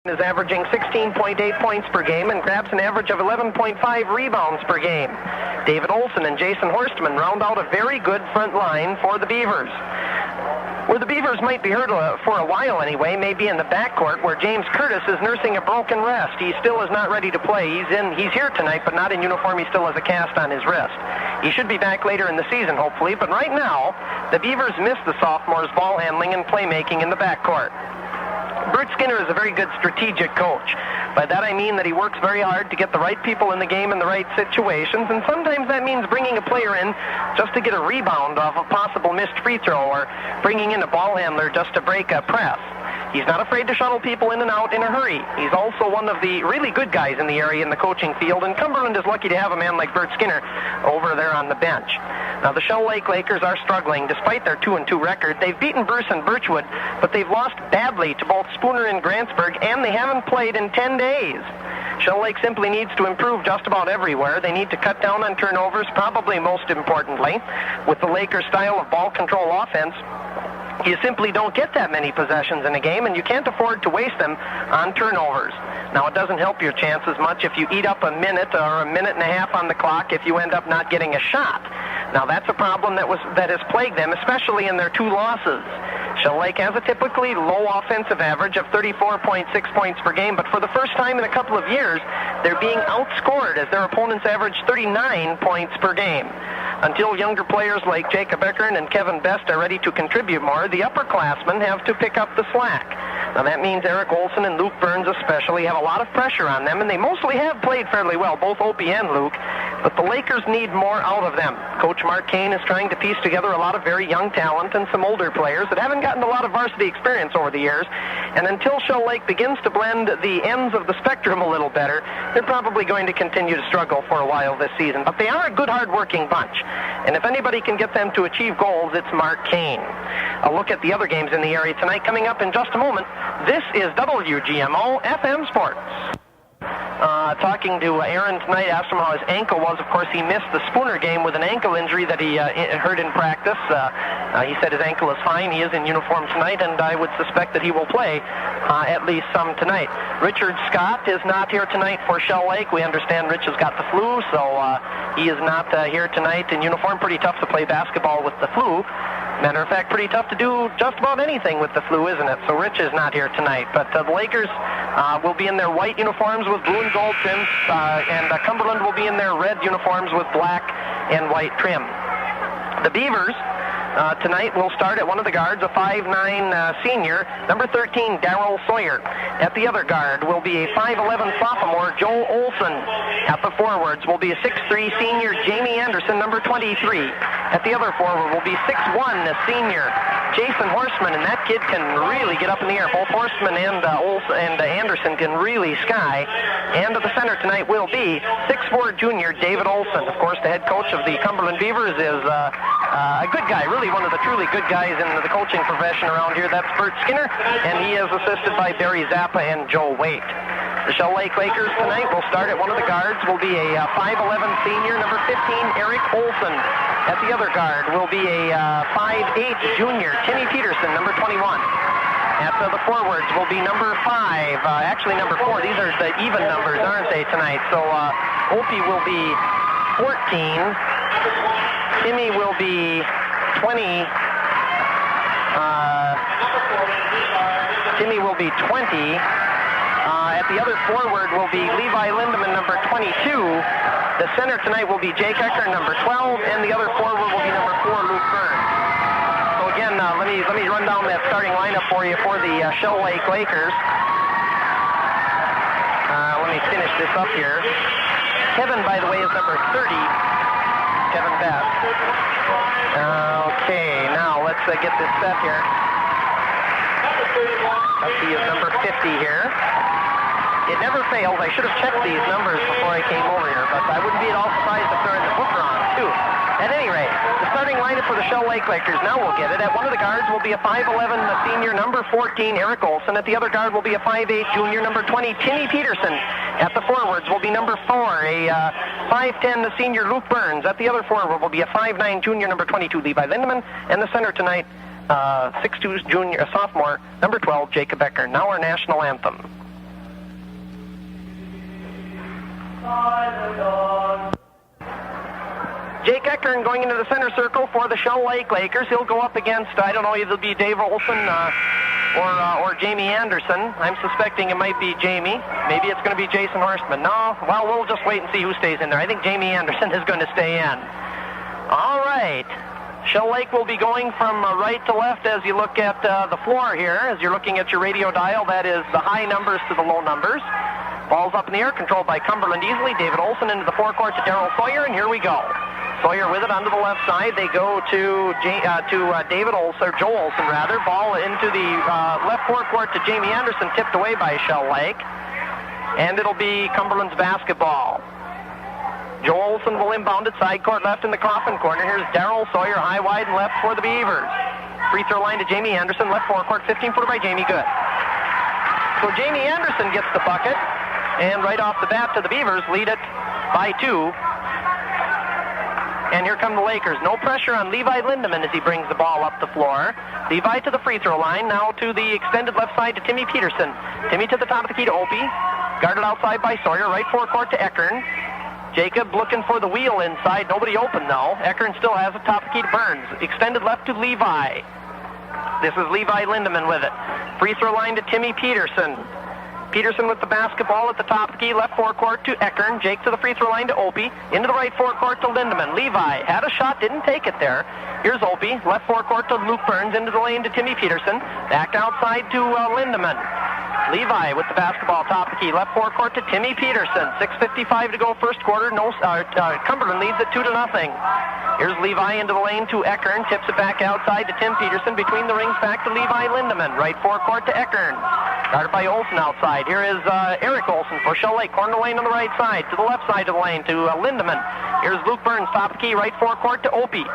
Is averaging 16.8 points per game and grabs an average of 11.5 rebounds per game. David Olson and Jason Horstman round out a very good front line for the Beavers. Where the Beavers might be hurt for a while anyway may be in the backcourt, where James Curtis is nursing a broken wrist. He still is not ready to play. He's here tonight, but not in uniform. He still has a cast on his wrist. He should be back later in the season, hopefully, but right now, the Beavers miss the sophomore's ball handling and playmaking in the backcourt. Bert Skinner is a very good strategic coach. By that I mean that he works very hard to get the right people in the game in the right situations, and sometimes that means bringing a player in just to get a rebound off a possible missed free throw, or bringing in a ball handler just to break a press. He's not afraid to shuttle people in and out in a hurry. He's also one of the really good guys in the area in the coaching field, and Cumberland is lucky to have a man like Bert Skinner over there on the bench. Now, the Shell Lake Lakers are struggling. Despite their 2-2 record, they've beaten Bruce and Birchwood, but they've lost badly to both Spooner and Grantsburg, and they haven't played in 10 days. Shell Lake simply needs to improve just about everywhere. They need to cut down on turnovers, probably most importantly. With the Lakers' style of ball control offense, you simply don't get that many possessions in a game, and you can't afford to waste them on turnovers. Now, it doesn't help your chances much if you eat up a minute or a minute and a half on the clock if you end up not getting a shot. Now, that's a problem that has plagued them, especially in their two losses. Shell Lake has a typically low offensive average of 34.6 points per game, but for the first time in a couple of years, they're being outscored as their opponents average 39 points per game. Until younger players like Jacob Eckern and Kevin Best are ready to contribute more, the upperclassmen have to pick up the slack. Now, that means Eric Olson and Luke Burns especially have a lot of pressure on them, and they mostly have played fairly well, both Opie and Luke, but the Lakers need more out of them. Coach Mark Kane is trying to piece together a lot of very young talent and some older players that haven't gotten a lot of varsity experience over the years, and until Shell Lake begins to blend the ends of the spectrum a little better, they're probably going to continue to struggle for a while this season. But they are a good, hard-working bunch, and if anybody can get them to achieve goals, it's Mark Kane. A look at the other games in the area tonight coming up in just a moment. This is WGMO FM Sports. Talking to Aaron tonight, asked him how his ankle was. Of course, he missed the Spooner game with an ankle injury that he hurt in practice. He said his ankle is fine. He is in uniform tonight, and I would suspect that he will play at least some tonight. Richard Scott is not here tonight for Shell Lake. We understand Rich has got the flu, so he is not here tonight in uniform. Pretty tough to play basketball with the flu. Matter of fact, pretty tough to do just about anything with the flu, isn't it? So Rich is not here tonight. But the Lakers will be in their white uniforms with blue and gold trims, and Cumberland will be in their red uniforms with black and white trim. The Beavers tonight will start at one of the guards, a 5'9 senior, number 13, Darrell Sawyer. At the other guard will be a 5'11 sophomore, Joel Olson. At the forwards will be a 6'3 senior, Jamie Anderson, number 23. At the other forward will be 6'1 senior, Jason Horstman, and that kid can really get up in the air. Both Horstman and Anderson can really sky. And at the center tonight will be 6'4 junior, David Olson. Of course, the head coach of the Cumberland Beavers is a good guy, really one of the truly good guys in the coaching profession around here. That's Bert Skinner, and he is assisted by Barry Zappa and Joe Waite. The Shell Lake Lakers tonight will start at one of the guards, will be a 5'11 senior, number 15, Eric Olson. At the other guard will be a 5'8 junior, Timmy Peterson, number 21. At the forwards will be number 5, actually number 4. These are the even numbers, aren't they, tonight? So Opie will be 14. Timmy will be 20. Timmy will be 20. At the other forward will be Levi Lindemann, number 22. The center tonight will be Jake Eckern, number 12, and the other forward will be number 4, Luke Burns. So again, let me run down that starting lineup for you for the Shell Lake Lakers. Let me finish this up here. Kevin, by the way, is number 30. Kevin Best. Okay, now let's get this set here. Let's see, is number 50 here. It never fails. I should have checked these numbers before I came over here, but I wouldn't be at all surprised if they're in the book wrong, too. At any rate, the starting lineup for the Shell Lake Lakers, now we'll get it. At one of the guards will be a 5'11 senior, number 14, Eric Olson. At the other guard will be a 5'8 junior, number 20, Timmy Peterson. At the forwards will be number 4, a 5'10 senior, Luke Burns. At the other forward will be a 5'9 junior, number 22, Levi Lindemann. And the center tonight, 6'2 junior, sophomore, number 12, Jacob Eckern. Now our national anthem. Jake Eckern going into the center circle for the Shell Lake Lakers. He'll go up against, I don't know, either it'll be Dave Olson or Jamie Anderson. I'm suspecting it might be Jamie. Maybe it's going to be Jason Horstman. No, well, we'll just wait and see who stays in there. I think Jamie Anderson is going to stay in. All right. Shell Lake will be going from right to left as you look at the floor here. As you're looking at your radio dial, that is the high numbers to the low numbers. Ball's up in the air, controlled by Cumberland easily. David Olson into the forecourt to Darryl Sawyer, and here we go. Sawyer with it onto the left side. They go to David Olson, or Joe Olson rather. Ball into the left forecourt to Jamie Anderson, tipped away by Shell Lake. And it'll be Cumberland's basketball. Joe Olson will inbound it, side court left in the Coffin corner. Here's Darryl Sawyer, high, wide, and left for the Beavers. Free throw line to Jamie Anderson, left forecourt, 15-footer by Jamie, good. So Jamie Anderson gets the bucket, and right off the bat to the Beavers, lead it by 2. And here come the Lakers. No pressure on Levi Lindemann as he brings the ball up the floor. Levi to the free throw line, now to the extended left side to Timmy Peterson. Timmy to the top of the key to Opie. Guarded outside by Sawyer, right forecourt to Eckern. Jacob looking for the wheel inside. Nobody open, though. Eckern still has it. Top of the key to Burns. Extended left to Levi. This is Levi Lindemann with it. Free throw line to Timmy Peterson. Peterson with the basketball at the top of the key. Left forecourt to Eckern. Jake to the free throw line to Opie. Into the right forecourt to Lindemann. Levi had a shot, didn't take it there. Here's Opie. Left forecourt to Luke Burns. Into the lane to Timmy Peterson. Back outside to Lindemann. Levi with the basketball, top of the key, left forecourt to Timmy Peterson. 6:55 to go, first quarter. Cumberland leads it 2-0. Here's Levi into the lane to Eckern, tips it back outside to Tim Peterson. Between the rings, back to Levi Lindemann. Right forecourt to Eckern. Guarded by Olson outside. Here is Eric Olson for Shell Lake. Corner lane on the right side, to the left side of the lane to Lindemann. Here's Luke Burns, top of the key, right forecourt to Opie.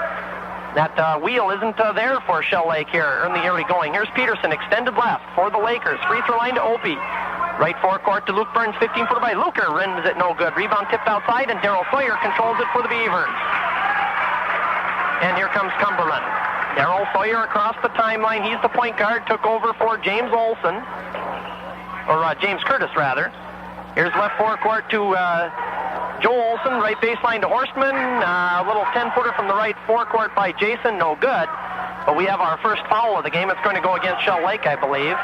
That wheel isn't there for Shell Lake here in the early going. Here's Peterson, extended left for the Lakers. Free throw line to Opie. Right forecourt to Luke Burns, 15-footer by Luker. Rims it no good. Rebound tipped outside, and Darryl Sawyer controls it for the Beavers. And here comes Cumberland. Darryl Sawyer across the timeline. He's the point guard. Took over for James Olson. Or James Curtis, rather. Here's left forecourt to Joe Olson, right baseline to Horstman. A little 10-footer from the right forecourt by Jason, no good. But we have our first foul of the game. It's going to go against Shell Lake, I believe.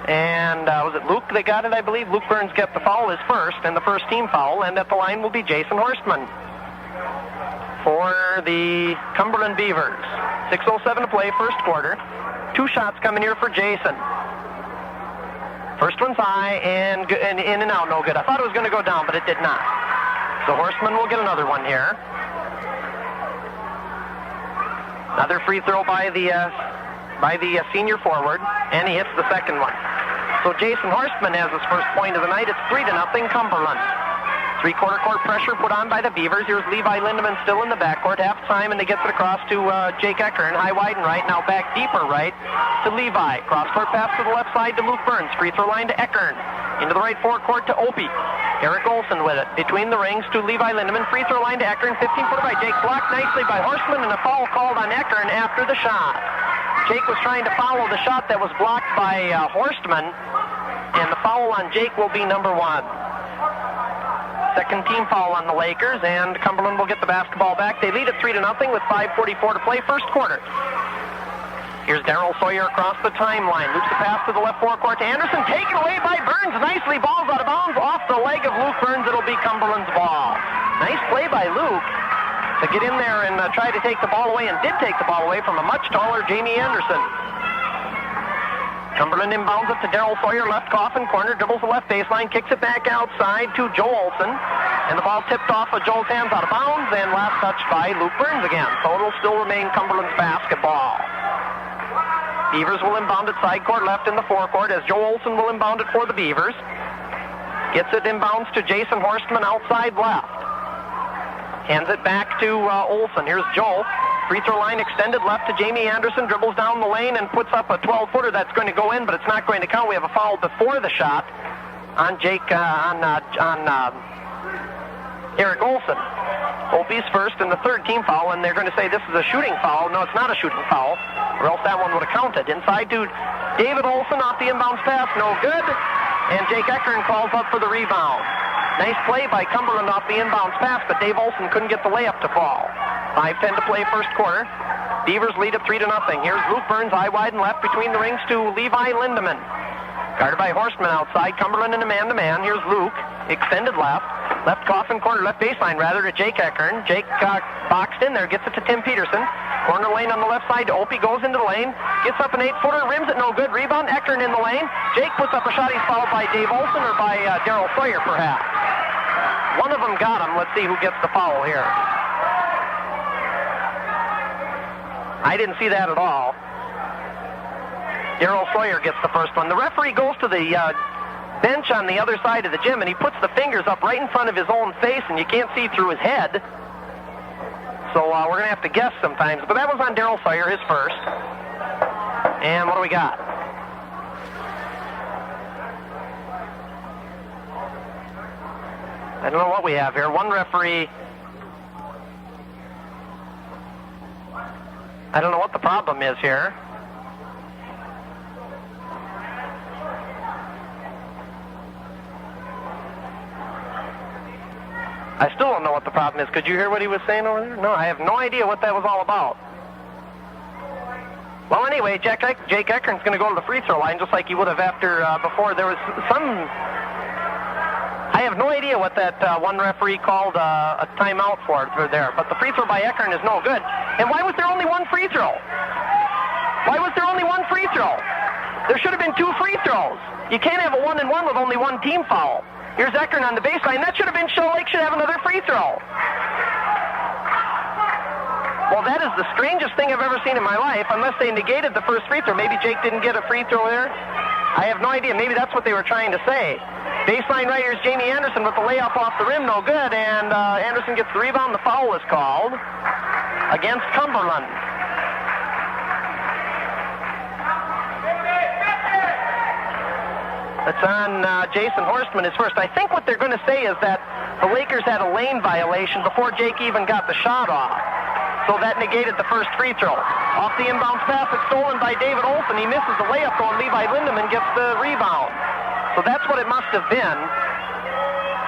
And was it Luke that got it, I believe? Luke Burns got the foul, his first, and the first team foul. And at the line will be Jason Horstman for the Cumberland Beavers. 6:07 to play, first quarter. 2 shots coming here for Jason. First one's high and in and out, no good. I thought it was going to go down, but it did not. So Horstman will get another one here. Another free throw by the senior forward, and he hits the second one. So Jason Horstman has his first point of the night. It's 3-0 Cumberland. Three-quarter court pressure put on by the Beavers. Here's Levi Lindemann still in the backcourt. Half time, and they get it across to Jake Eckern. High, wide, and right. Now back deeper right to Levi. Cross-court pass to the left side to Luke Burns. Free throw line to Eckern. Into the right forecourt to Opie. Eric Olson with it. Between the rings to Levi Lindemann. Free throw line to Eckern. 15-footer by Jake. Blocked nicely by Horstman, and a foul called on Eckern after the shot. Jake was trying to follow the shot that was blocked by Horstman, and the foul on Jake will be number 1. Second team foul on the Lakers, and Cumberland will get the basketball back. They lead at 3-0 with 5:44 to play, first quarter. Here's Darryl Sawyer across the timeline. Loops the pass to the left forecourt to Anderson. Taken away by Burns. Nicely, ball's out of bounds off the leg of Luke Burns. It'll be Cumberland's ball. Nice play by Luke to get in there and try to take the ball away, and did take the ball away from a much taller Jamie Anderson. Cumberland inbounds it to Darryl Sawyer, left Coffin corner, dribbles the left baseline, kicks it back outside to Joe Olson, and the ball tipped off of Joel's hands out of bounds, and last touch by Luke Burns again. So it'll still remain Cumberland's basketball. Beavers will inbound it side court left in the forecourt as Joe Olson will inbound it for the Beavers. Gets it inbounds to Jason Horstman outside left. Hands it back to Olson. Here's Joe. Free throw line extended left to Jamie Anderson, dribbles down the lane and puts up a 12-footer that's going to go in, but it's not going to count. We have a foul before the shot on Eric Olson. Opie's first and the third team foul, and they're going to say this is a shooting foul. No, it's not a shooting foul, or else that one would have counted. Inside to David Olson off the inbounds pass, no good. and Jake Eckern calls up for the rebound. Nice play by Cumberland off the inbounds pass, but Dave Olson couldn't get the layup to fall. 5:10 to play first quarter. Beavers lead at 3-0. Here's Luke Burns, eye wide and left between the rings to Levi Lindemann. Guarded by Horstman outside. Cumberland in a man-to-man. Here's Luke, extended left. Left coffin corner, left baseline rather, to Jake Eckern. Jake boxed in there, gets it to Tim Peterson. Corner lane on the left side. Opie goes into the lane, gets up an 8-footer, rims it no good. Rebound, Eckern in the lane. Jake puts up a shot. He's fouled by Dave Olson or by Darryl Sawyer, perhaps. One of them got him. Let's see who gets the foul here. I didn't see that at all. Darryl Sawyer gets the first one. The referee goes to the bench on the other side of the gym, and he puts the fingers up right in front of his own face, and you can't see through his head. So we're going to have to guess sometimes. But that was on Darryl Sawyer, his first. And what do we got? I don't know what we have here. One referee. I don't know what the problem is here. I still don't know what the problem is. Could you hear what he was saying over there? No, I have no idea what that was all about. Well, anyway, Jake Eckern's going to go to the free throw line just like he would have after before. There was some... I have no idea what that one referee called a timeout for there, but the free throw by Eckern is no good. And why was there only one free throw? Why was there only one free throw? There should have been two free throws. You can't have a 1-and-1 with only one team foul. Here's Eckern on the baseline. That should have been Shell Lake should have another free throw. Well, that is the strangest thing I've ever seen in my life, unless they negated the first free throw. Maybe Jake didn't get a free throw there. I have no idea. Maybe that's what they were trying to say. Baseline right, here's Jamie Anderson with the layup off the rim, no good, and Anderson gets the rebound. The foul is called against Cumberland. It's on Jason Horstman, his first. I think what they're going to say is that the Lakers had a lane violation before Jake even got the shot off. So that negated the first free throw. Off the inbounds pass, it's stolen by David Olson. He misses the layup though, and Levi Lindemann gets the rebound. So that's what it must have been.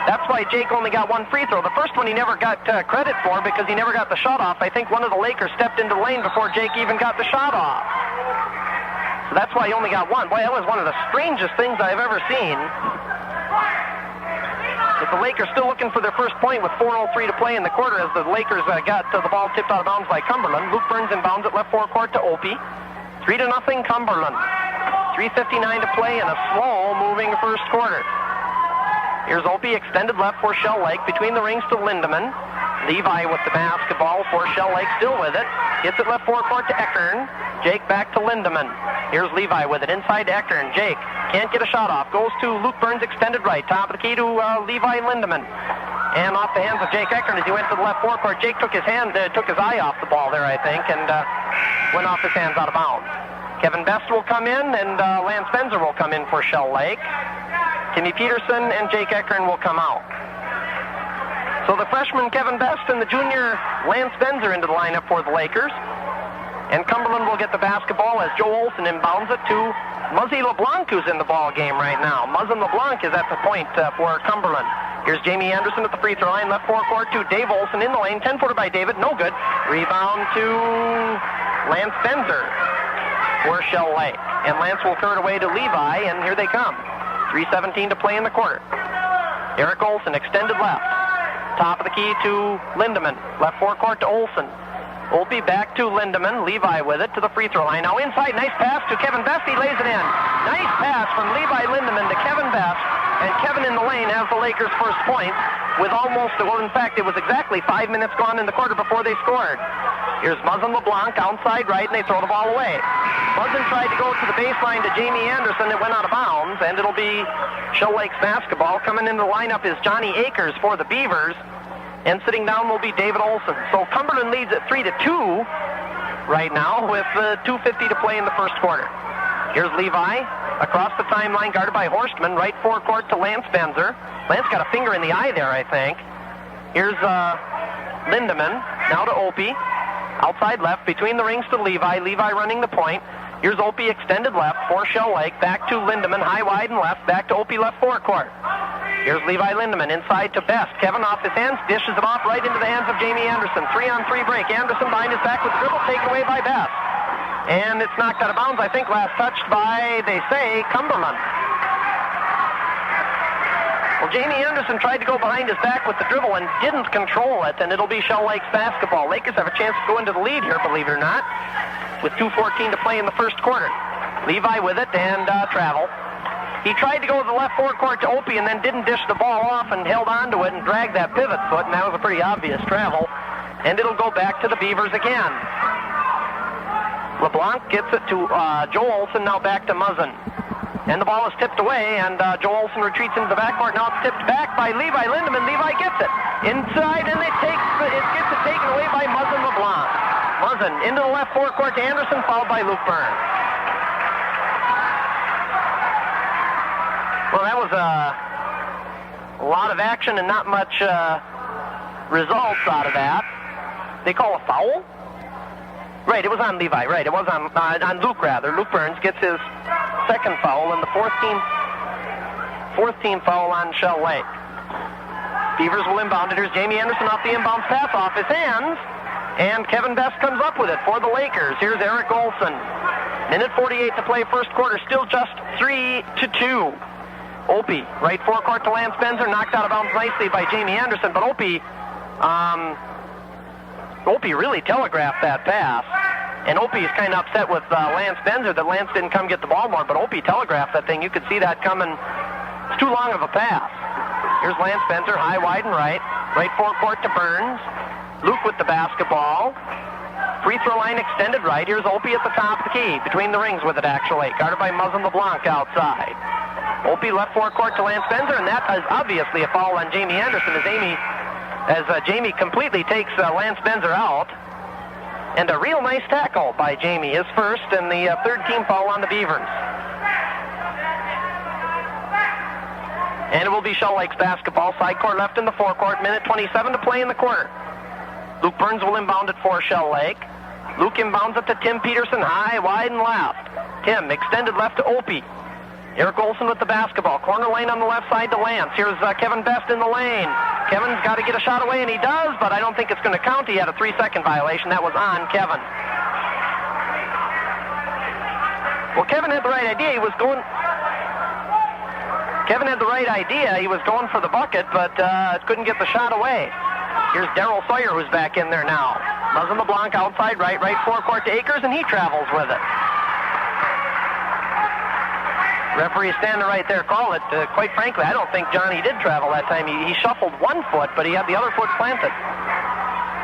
That's why Jake only got one free throw. The first one he never got credit for because he never got the shot off. I think one of the Lakers stepped into the lane before Jake even got the shot off. So that's why he only got one. Boy, that was one of the strangest things I've ever seen. But the Lakers still looking for their first point with 4:03 to play in the quarter as the Lakers got the ball tipped out of bounds by Cumberland. Luke Burns inbounds at left forecourt to Opie. 3-0 Cumberland. 3:59 to play in a slow-moving first quarter. Here's Opie, extended left for Shell Lake, between the rings to Lindemann. Levi with the basketball for Shell Lake, still with it. Gets it left forecourt to Eckern. Jake back to Lindemann. Here's Levi with it, inside to Eckern. Jake can't get a shot off. Goes to Luke Burns, extended right. Top of the key to Levi Lindemann. And off the hands of Jake Eckern as he went to the left forecourt. Jake took his eye off the ball there, I think, and went off his hands out of bounds. Kevin Best will come in, and Lance Spencer will come in for Shell Lake. Timmy Peterson and Jake Eckern will come out. So the freshman Kevin Best and the junior Lance Spencer into the lineup for the Lakers. And Cumberland will get the basketball as Joe Olson inbounds it to Muzzy LeBlanc, who's in the ball game right now. Muzzin LeBlanc is at the point for Cumberland. Here's Jamie Anderson at the free throw line, left forecourt to Dave Olson in the lane. 10-footer by David, no good. Rebound to Lance Spencer for Shell Lake. And Lance will turn it away to Levi, and here they come. 3:17 to play in the quarter. Eric Olson, extended left. Top of the key to Lindemann. Left forecourt to Olson. Opie back to Lindemann. Levi with it to the free throw line. Now inside, nice pass to Kevin Best. He lays it in. Nice pass from Levi Lindemann to Kevin Best. And Kevin in the lane has the Lakers' first point with almost, well, in fact, it was exactly 5 minutes gone in the quarter before they scored. Here's Muzzin LeBlanc outside right, and they throw the ball away. Muzzin tried to go to the baseline to Jamie Anderson. It went out of bounds, and it'll be Shell Lake's basketball. Coming into the lineup is Johnny Akers for the Beavers, and sitting down will be David Olson. So Cumberland leads at 3-2 right now with 2:50 to play in the first quarter. Here's Levi across the timeline, guarded by Horstman, right forecourt to Lance Spencer. Lance got a finger in the eye there, I think. Here's Lindemann, now to Opie. Outside left, between the rings to Levi. Levi running the point. Here's Opie extended left for Shell Lake. Back to Lindemann, high, wide, and left. Back to Opie left forecourt. Here's Levi Lindemann inside to Best. Kevin off his hands, dishes it off right into the hands of Jamie Anderson. 3-on-3 break. Anderson behind his back with the dribble, taken away by Best. And it's knocked out of bounds, I think, last touched by, they say, Cumberland. Well, Jamie Anderson tried to go behind his back with the dribble and didn't control it, and it'll be Shell Lake's basketball. Lakers have a chance to go into the lead here, believe it or not, with 2:14 to play in the first quarter. Levi with it and travel. He tried to go to the left forecourt to Opie and then didn't dish the ball off and held onto it and dragged that pivot foot, and that was a pretty obvious travel. And it'll go back to the Beavers again. LeBlanc gets it to Joe Olson, now back to Muzzin. And the ball is tipped away, and Joe Olson retreats into the backcourt. Now it's tipped back by Levi Lindemann. Levi gets it inside, and it gets it taken away by Muzzin LeBlanc. Muzzin into the left forecourt to Anderson, fouled by Luke Burns. Well, that was a lot of action and not much results out of that. They call a foul? Right, it was on Levi. Right, it was on Luke, rather. Luke Burns gets his second foul and the fourth team foul on Shell Lake. Beavers will inbound it. Here's Jamie Anderson off the inbounds pass off his hands, and Kevin Best comes up with it for the Lakers. Here's Eric Olson. Minute 48 to play first quarter, still just 3-2. Opie, right forecourt to Lance Benzer, knocked out of bounds nicely by Jamie Anderson, but Opie really telegraphed that pass. And Opie is kind of upset with Lance Benzer that Lance didn't come get the ball more, but Opie telegraphed that thing. You could see that coming. It's too long of a pass. Here's Lance Benzer, high, wide, and right. Right forecourt to Burns. Luke with the basketball. Free throw line extended right. Here's Opie at the top of the key. Between the rings with it, actually. Guarded by Muzzin LeBlanc outside. Opie left forecourt to Lance Benzer, and that is obviously a foul on Jamie Anderson as Jamie completely takes Lance Benzer out. And a real nice tackle by Jamie, his first, and the third team foul on the Beavers. And it will be Shell Lake's basketball. Side court left in the forecourt. Minute 27 to play in the quarter. Luke Burns will inbound it for Shell Lake. Luke inbounds it to Tim Peterson, high, wide, and left. Tim extended left to Opie. Eric Olson with the basketball. Corner lane on the left side to Lance. Here's Kevin Best in the lane. Kevin's got to get a shot away, and he does, but I don't think it's going to count. He had a 3-second violation. That was on Kevin. Well, Kevin had the right idea. He was going for the bucket, but couldn't get the shot away. Here's Darryl Sawyer, who's back in there now. Muzzin LeBlanc outside right forecourt to Akers, and he travels with it. Referee standing right there, call it. Quite frankly, I don't think Johnny did travel that time. He shuffled one foot, but he had the other foot planted.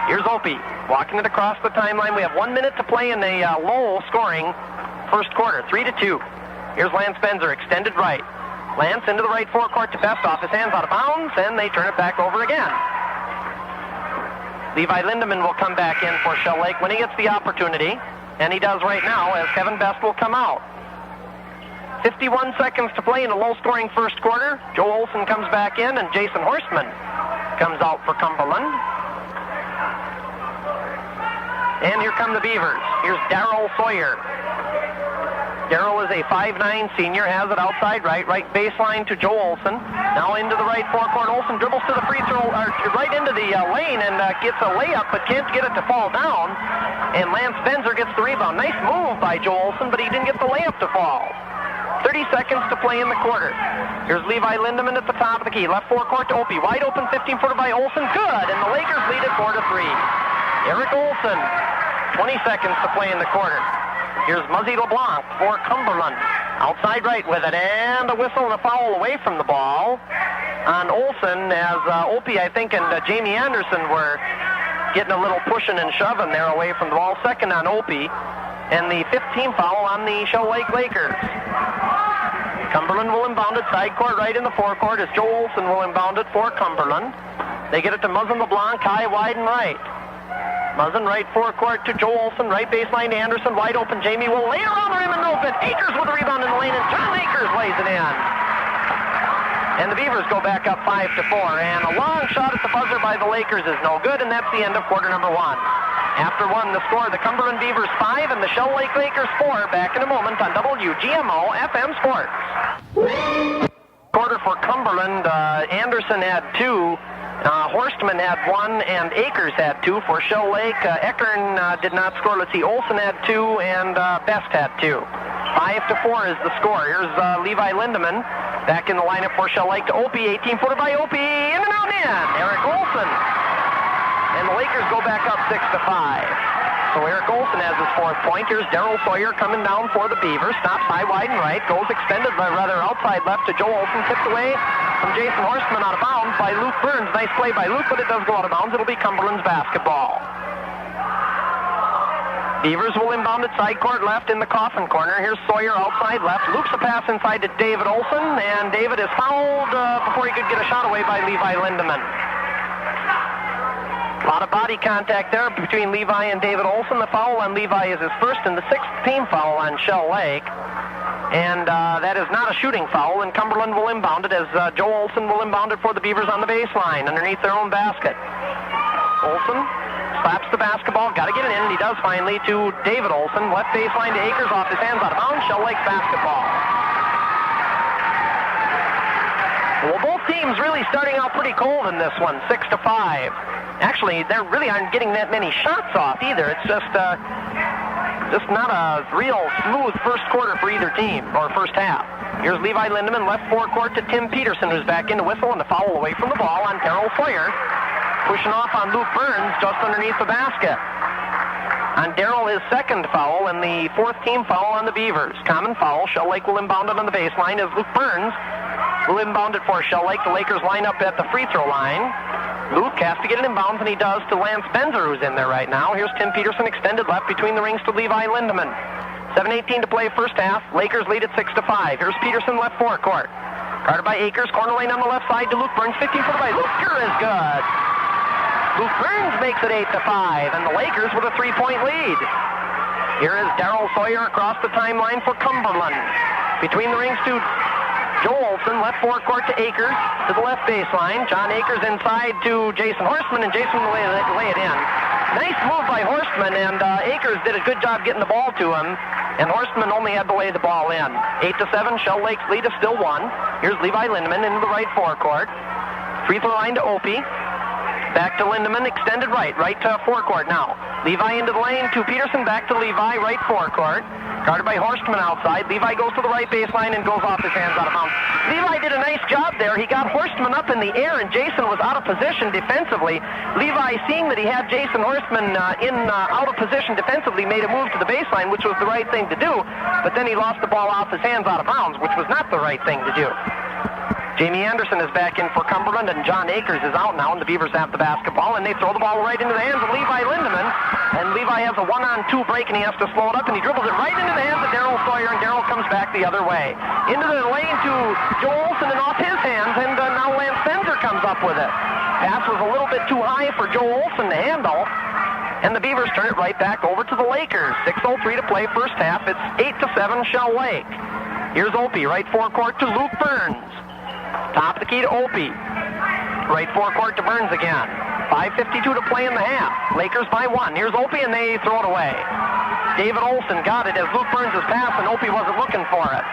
Here's Opie, walking it across the timeline. We have 1 minute to play in a low-scoring first quarter, 3-2. Here's Lance Benzer, extended right. Lance into the right forecourt to Best, off his hands, out of bounds, and they turn it back over again. Levi Lindemann will come back in for Shell Lake when he gets the opportunity, and he does right now as Kevin Best will come out. 51 seconds to play in a low-scoring first quarter. Joe Olson comes back in, and Jason Horstman comes out for Cumberland. And here come the Beavers. Here's Darryl Sawyer. Darryl is a 5'9" senior, has it outside right baseline to Joe Olson. Now into the right forecourt. Olson dribbles to the free throw, right into the lane, and gets a layup, but can't get it to fall down. And Lance Benzer gets the rebound. Nice move by Joe Olson, but he didn't get the layup to fall. 30 seconds to play in the quarter. Here's Levi Lindemann at the top of the key. Left forecourt to Opie. Wide open 15-footer by Olson. Good. And the Lakers lead it 4-3. Eric Olson. 20 seconds to play in the quarter. Here's Muzzy LeBlanc for Cumberland. Outside right with it. And a whistle and a foul away from the ball on Olson as Opie, I think, and Jamie Anderson were getting a little pushing and shoving there away from the ball. Second on Opie. And the 15th foul on the Shell Lake Lakers. Cumberland will inbound it side court right in the forecourt as Joe Olson will inbound it for Cumberland. They get it to Muzzin LeBlanc, high, wide, and right. Muzzin right forecourt to Joe Olson, right baseline to Anderson, wide open. Jamie will lay around the rim and no good. Akers with a rebound in the lane, and John Akers lays it in. And the Beavers go back up 5-4, and a long shot at the buzzer by the Lakers is no good, and that's the end of quarter number one. After one, the score, the Cumberland Beavers 5 and the Shell Lake Lakers 4. Back in a moment on WGMO FM Sports. Quarter for Cumberland, Anderson had 2. Horstman had 1 and Akers had 2 for Shell Lake. Eckern did not score. Let's see, Olson had 2 and Best had 2. 5-4 is the score. Here's Levi Lindemann back in the lineup for Shell Lake to Opie. 18-footer by Opie. In and out and in. Eric Olson. And the Lakers go back up 6-5. So Eric Olson has his 4th point. Here's Darrell Sawyer coming down for the Beavers. Stops high, wide, and right. Goes extended, rather outside left to Joe Olson. Tipped away from Jason Horstman out of bounds by Luke Burns. Nice play by Luke, but it does go out of bounds. It'll be Cumberland's basketball. Beavers will inbound it side court left in the coffin corner. Here's Sawyer outside left. Loops a pass inside to David Olson, and David is fouled before he could get a shot away by Levi Lindemann. A lot of body contact there between Levi and David Olson. The foul on Levi is his 1st and the 6th team foul on Shell Lake. And that is not a shooting foul, and Cumberland will inbound it as Joe Olson will inbound it for the Beavers on the baseline underneath their own basket. Olson slaps the basketball, got to get it in, and he does finally to David Olson. Left baseline to Akers, off his hands, out of bounds. Shell Lake basketball. Well, both teams really starting out pretty cold in this one, 6-5. Actually, they really aren't getting that many shots off either. It's just not a real smooth first quarter for either team, or first half. Here's Levi Lindemann, left forecourt to Tim Peterson, who's back in to whistle, and the foul away from the ball on Darrell Sawyer. Pushing off on Luke Burns just underneath the basket. On Darrell, his 2nd foul, and the 4th team foul on the Beavers. Common foul. Shell Lake will inbound it on the baseline as Luke Burns will inbound it for Shell Lake. The Lakers line up at the free throw line. Luke has to get it in bounds, and he does to Lance Benzer, who's in there right now. Here's Tim Peterson extended left between the rings to Levi Lindemann. 7:18 to play first half. Lakers lead at 6-5. Here's Peterson left forecourt. Guarded by Akers. Corner lane on the left side to Luke Burns. 15-footer by Luker is good. Luke Burns makes it 8-5, and the Lakers with a 3-point lead. Here is Darrell Sawyer across the timeline for Cumberland. Between the rings to Joe Olson, left forecourt to Akers, to the left baseline. John Akers inside to Jason Horstman, and Jason will lay it in. Nice move by Horstman, and Akers did a good job getting the ball to him, and Horstman only had to lay the ball in. 8-7, Shell Lake's lead is still 1. Here's Levi Lindemann into the right forecourt. Free throw line to Opie. Back to Lindemann, extended right to forecourt now. Levi into the lane to Peterson, back to Levi, right forecourt. Guarded by Horstman outside. Levi goes to the right baseline and goes off his hands out of bounds. Levi did a nice job there. He got Horstman up in the air, and Jason was out of position defensively. Levi, seeing that he had Jason Horstman out of position defensively, made a move to the baseline, which was the right thing to do. But then he lost the ball off his hands out of bounds, which was not the right thing to do. Jamie Anderson is back in for Cumberland, and John Akers is out now, and the Beavers have the basketball, and they throw the ball right into the hands of Levi Lindemann, and Levi has a 1-on-2 break, and he has to slow it up, and he dribbles it right into the hands of Darrell Sawyer, and Darrell comes back the other way. Into the lane to Joe Olson, and off his hands, and now Lance Benzer comes up with it. Pass was a little bit too high for Joe Olson to handle, and the Beavers turn it right back over to the Lakers. 6:03 to play first half. It's 8-7 Shell Lake. Here's Opie, right forecourt to Luke Burns. Top of the key to Opie. Right forecourt to Burns again. 5:52 to play in the half. Lakers by 1. Here's Opie, and they throw it away. David Olson got it as Luke Burns' pass, and Opie wasn't looking for it.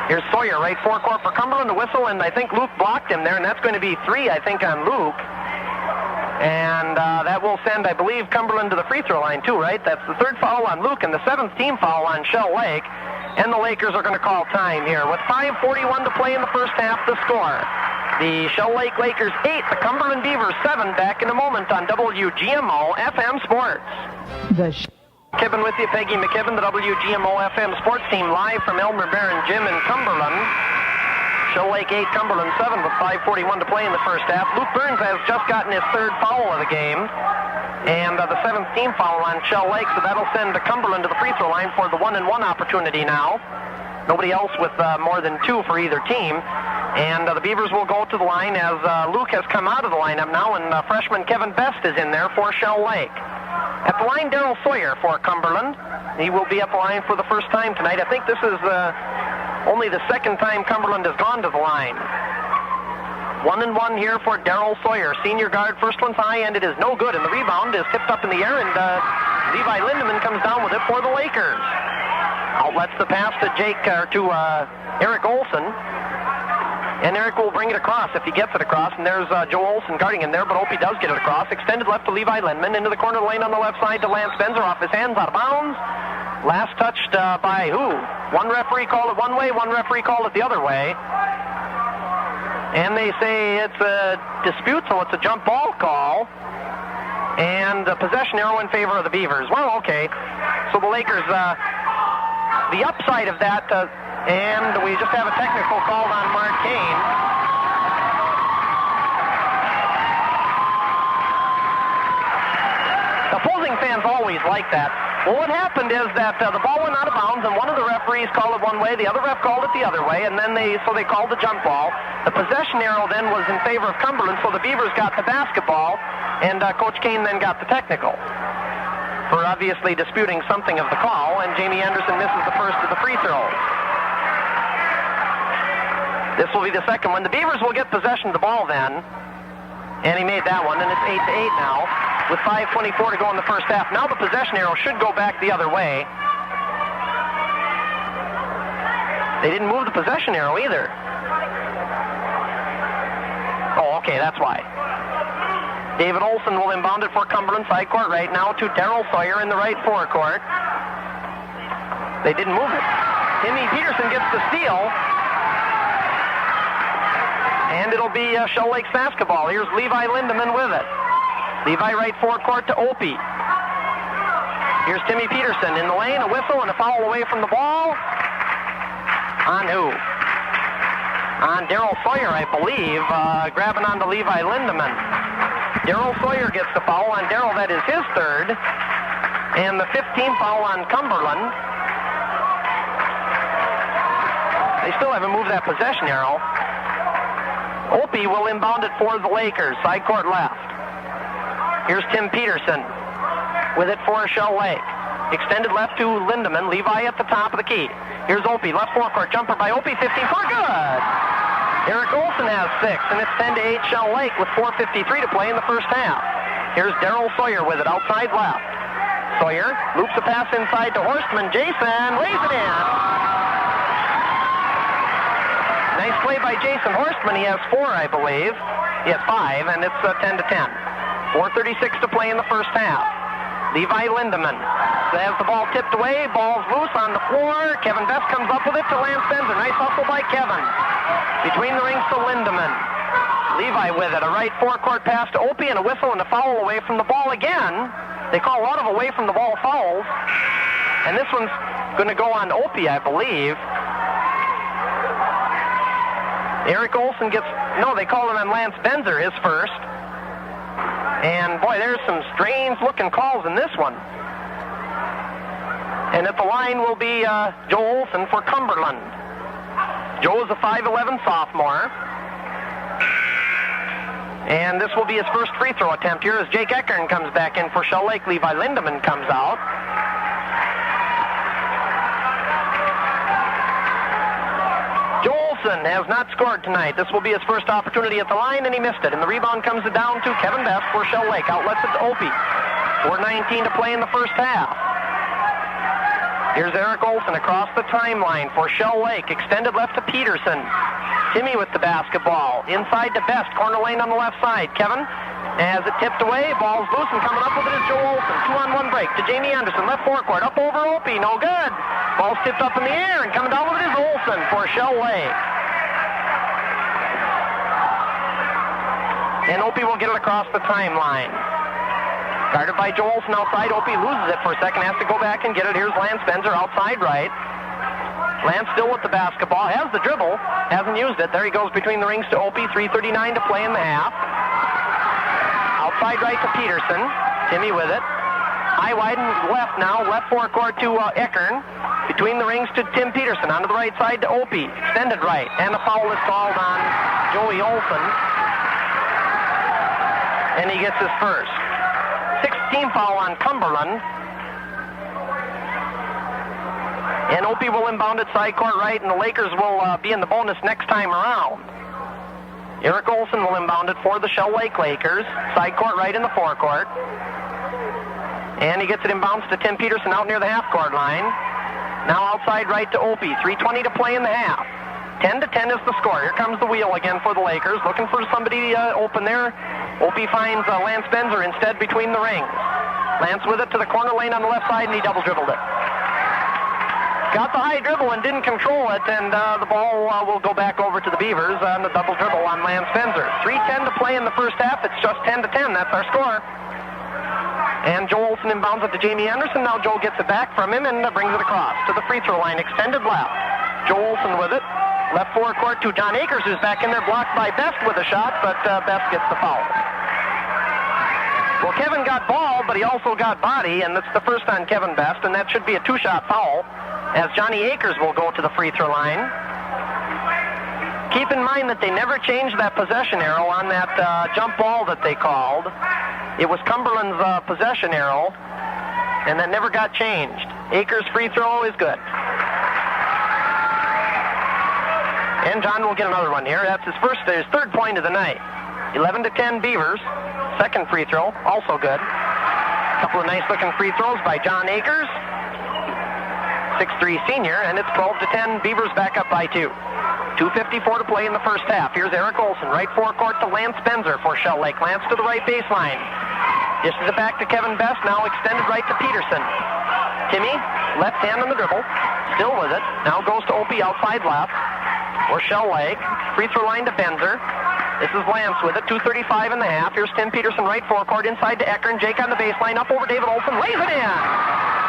Here's Sawyer, right forecourt for Cumberland to whistle, and I think Luke blocked him there, and that's going to be 3, I think, on Luke. And that will send, I believe, Cumberland to the free throw line, too, right? That's the 3rd foul on Luke and the 7th team foul on Shell Lake. And the Lakers are going to call time here. With 5:41 to play in the first half, the score. The Shell Lake Lakers 8, the Cumberland Beavers 7. Back in a moment on WGMO FM Sports. McKibben with you, Peggy McKibben, the WGMO FM Sports team, live from Elmer Barron Gym in Cumberland. Shell Lake 8, Cumberland 7 with 5:41 to play in the first half. Luke Burns has just gotten his 3rd foul of the game. And the 7th team foul on Shell Lake, so that'll send Cumberland to the free throw line for the 1-and-1 opportunity now. Nobody else with more than 2 for either team. And the Beavers will go to the line as Luke has come out of the lineup now, and freshman Kevin Best is in there for Shell Lake. At the line, Darrell Sawyer for Cumberland. He will be at the line for the first time tonight. I think this is only the 2nd time Cumberland has gone to the line. 1-1 here for Darrell Sawyer. Senior guard, first one's high, and it is no good. And the rebound is tipped up in the air, and Levi Lindemann comes down with it for the Lakers. Outlets the pass to Eric Olson. And Eric will bring it across if he gets it across. And there's Joe Olson guarding him there, but Opie does get it across. Extended left to Levi Lindemann. Into the corner of the lane on the left side to Lance Benzer. Off his hands, out of bounds. Last touched by who? One referee called it one way, one referee called it the other way. And they say it's a dispute, so it's a jump ball call. And a possession arrow in favor of the Beavers. Well, okay. So the Lakers, the upside of that, and we just have a technical called on Mark Kane. Opposing fans always like that. Well, what happened is that the ball went out of bounds, and one of the referees called it one way, the other ref called it the other way, and then they called the jump ball. The possession arrow then was in favor of Cumberland, so the Beavers got the basketball, and Coach Kane then got the technical for obviously disputing something of the call, and Jamie Anderson misses the first of the free throws. This will be the second one. The Beavers will get possession of the ball then, and he made that one, and it's 8-8 now, with 5:24 to go in the first half. Now the possession arrow should go back the other way. They didn't move the possession arrow either. Oh, okay, that's why. David Olson will inbound it for Cumberland, side court right now to Darrell Sawyer in the right forecourt. They didn't move it. Timmy Peterson gets the steal. And it'll be Shell Lake's basketball. Here's Levi Lindemann with it. Levi right forecourt to Opie. Here's Timmy Peterson in the lane, a whistle and a foul away from the ball. On who? On Darrell Sawyer, I believe, grabbing onto Levi Lindemann. Darrell Sawyer gets the foul on Darrell. That is his third. And the 15th foul on Cumberland. They still haven't moved that possession arrow. Opie will inbound it for the Lakers, side court left. Here's Tim Peterson with it for Shell Lake. Extended left to Lindemann. Levi at the top of the key. Here's Opie, left forecourt jumper by Opie, 15 for good. Eric Olson has 6, and it's 10-8 Shell Lake with 4:53 to play in the first half. Here's Darrell Sawyer with it outside left. Sawyer loops a pass inside to Horstman. Jason lays it in. Nice play by Jason Horstman. He has 4, I believe. He has 5, and it's 10-10. 4:36 to play in the first half. Levi Lindemann has the ball tipped away. Ball's loose on the floor. Kevin Best comes up with it to Lance Benzer. Nice hustle by Kevin. Between the rings to Lindemann. Levi with it. A right forecourt pass to Opie and a whistle and a foul away from the ball again. They call a lot of away from the ball fouls. And this one's going to go on Opie, I believe. Eric Olson gets... No, they call it on Lance Benzer, his first. And, boy, there's some strange-looking calls in this one. And at the line will be Joe Olson for Cumberland. Joe is a 5'11 sophomore. And this will be his first free throw attempt here as Jake Eckern comes back in for Shell Lake. Levi Lindemann comes out. Has not scored tonight. This will be his first opportunity at the line, and he missed it. And the rebound comes down to Kevin Best for Shell Lake. Outlets it to Opie. 4:19 to play in the first half. Here's Eric Olson across the timeline for Shell Lake. Extended left to Peterson. Timmy with the basketball. Inside to Best. Corner lane on the left side. Kevin has it tipped away. Ball's loose, and coming up with it is Joe Olson. 2-on-1 break to Jamie Anderson. Left forecourt. Up over Opie. No good. Ball's tipped up in the air, and coming down with it is Olson for Shell Lake. And Opie will get it across the timeline. Guarded by Joe Olson outside. Opie loses it for a second. Has to go back and get it. Here's Lance Benzer outside right. Lance still with the basketball. Has the dribble. Hasn't used it. There he goes between the rings to Opie. 3:39 to play in the half. Outside right to Peterson. Timmy with it. High wide and left now. Left forecourt to Eckern. Between the rings to Tim Peterson. Onto the right side to Opie. Extended right. And a foul is called on Joey Olson. And he gets his first. 16 foul on Cumberland. And Opie will inbound it side court right, and the Lakers will be in the bonus next time around. Eric Olson will inbound it for the Shell Lake Lakers. Side court right in the forecourt. And he gets it inbounds to Tim Peterson out near the half-court line. Now outside right to Opie. 3:20 to play in the half. 10-10 is the score. Here comes the wheel again for the Lakers. Looking for somebody open there. Opie finds Lance Benzer instead between the rings. Lance with it to the corner lane on the left side, and he double dribbled it. Got the high dribble and didn't control it, and the ball will go back over to the Beavers on the double dribble on Lance Benzer. 3:10 to play in the first half. It's just 10-10. That's our score. And Joe Olson inbounds it to Jamie Anderson. Now Joe gets it back from him and brings it across to the free throw line. Extended left. Joe Olson with it. Left forecourt to John Akers, who's back in there, blocked by Best with a shot, but Best gets the foul. Well, Kevin got ball, but he also got body, and that's the first on Kevin Best, and that should be a two-shot foul, as Johnny Akers will go to the free throw line. Keep in mind that they never changed that possession arrow on that jump ball that they called. It was Cumberland's possession arrow, and that never got changed. Akers' free throw is good. And John will get another one here. That's his third point of the night. 11-10 Beavers. Second free throw, also good. A couple of nice-looking free throws by John Akers. 6'3" senior, and it's 12-10. Beavers back up by 2. 2:54 to play in the first half. Here's Eric Olson, right forecourt to Lance Benzer for Shell Lake. Lance to the right baseline. Dishes it back to Kevin Best, now extended right to Peterson. Timmy, left hand on the dribble, still with it. Now goes to Opie outside left for Shell Lake. Free throw line to Benzer. This is Lance with it, 2:35 in the half. Here's Tim Peterson, right forecourt, inside to Eckern. Jake on the baseline, up over David Olson, lays it in.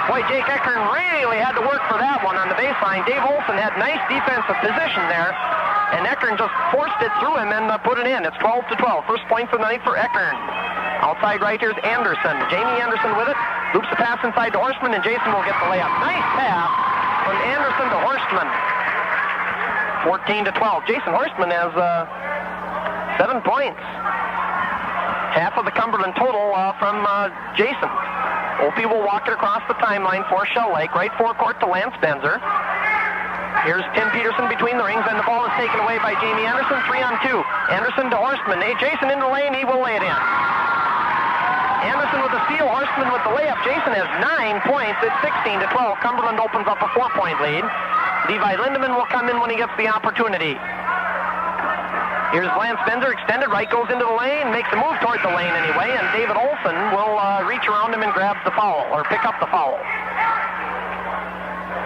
Boy, Jake Eckern really had to work for that one on the baseline. Dave Olson had nice defensive position there, and Eckern just forced it through him and put it in. It's 12-12. First point for the night for Eckern. Outside right, here's Anderson. Jamie Anderson with it. Loops the pass inside to Horstman, and Jason will get the layup. Nice pass from Anderson to Horstman. 14-12. Jason Horstman has 7 points. Half of the Cumberland total from Jason. Opie will walk it across the timeline for Shell Lake. Right forecourt to Lance Benzer. Here's Tim Peterson between the rings, and the ball is taken away by Jamie Anderson. 3-on-2. Anderson to Horstman. Jason in the lane. He will lay it in. Anderson with the steal. Horstman with the layup. Jason has 9 points. It's 16-12. Cumberland opens up a 4-point lead. Levi Lindemann will come in when he gets the opportunity. Here's Lance Benzer, extended right, goes into the lane, makes a move toward the lane anyway, and David Olson will reach around him and grab the foul, or pick up the foul.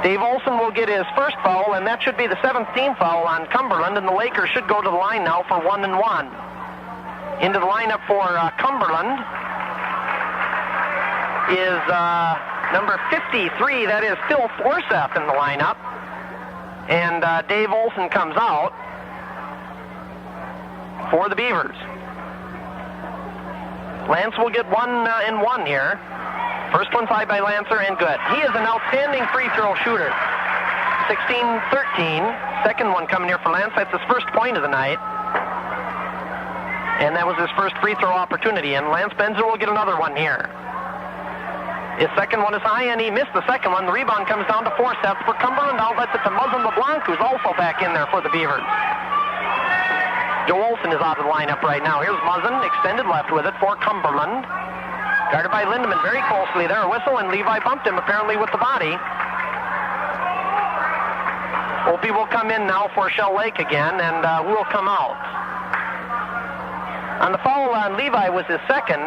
Dave Olson will get his first foul, and that should be the 7th team foul on Cumberland, and the Lakers should go to the line now for 1-1. Into the lineup for Cumberland is number 53, that is Phil Forseth in the lineup, and Dave Olson comes out for the Beavers. Lance will get 1-1 here. First one side by Lancer, and good. He is an outstanding free throw shooter. 16-13. Second one coming here for Lance. That's his first point of the night. And that was his first free throw opportunity. And Lance Benzer will get another one here. His second one is high, and he missed the second one. The rebound comes down to Forseth for Cumberland. Outlets it to Muzzin LeBlanc, who's also back in there for the Beavers. Joe Olson is out of the lineup right now. Here's Muzzin, extended left with it for Cumberland. Guarded by Lindemann very closely there. A whistle, and Levi bumped him apparently with the body. Opie will come in now for Shell Lake again, and will come out. On the foul on Levi was his second,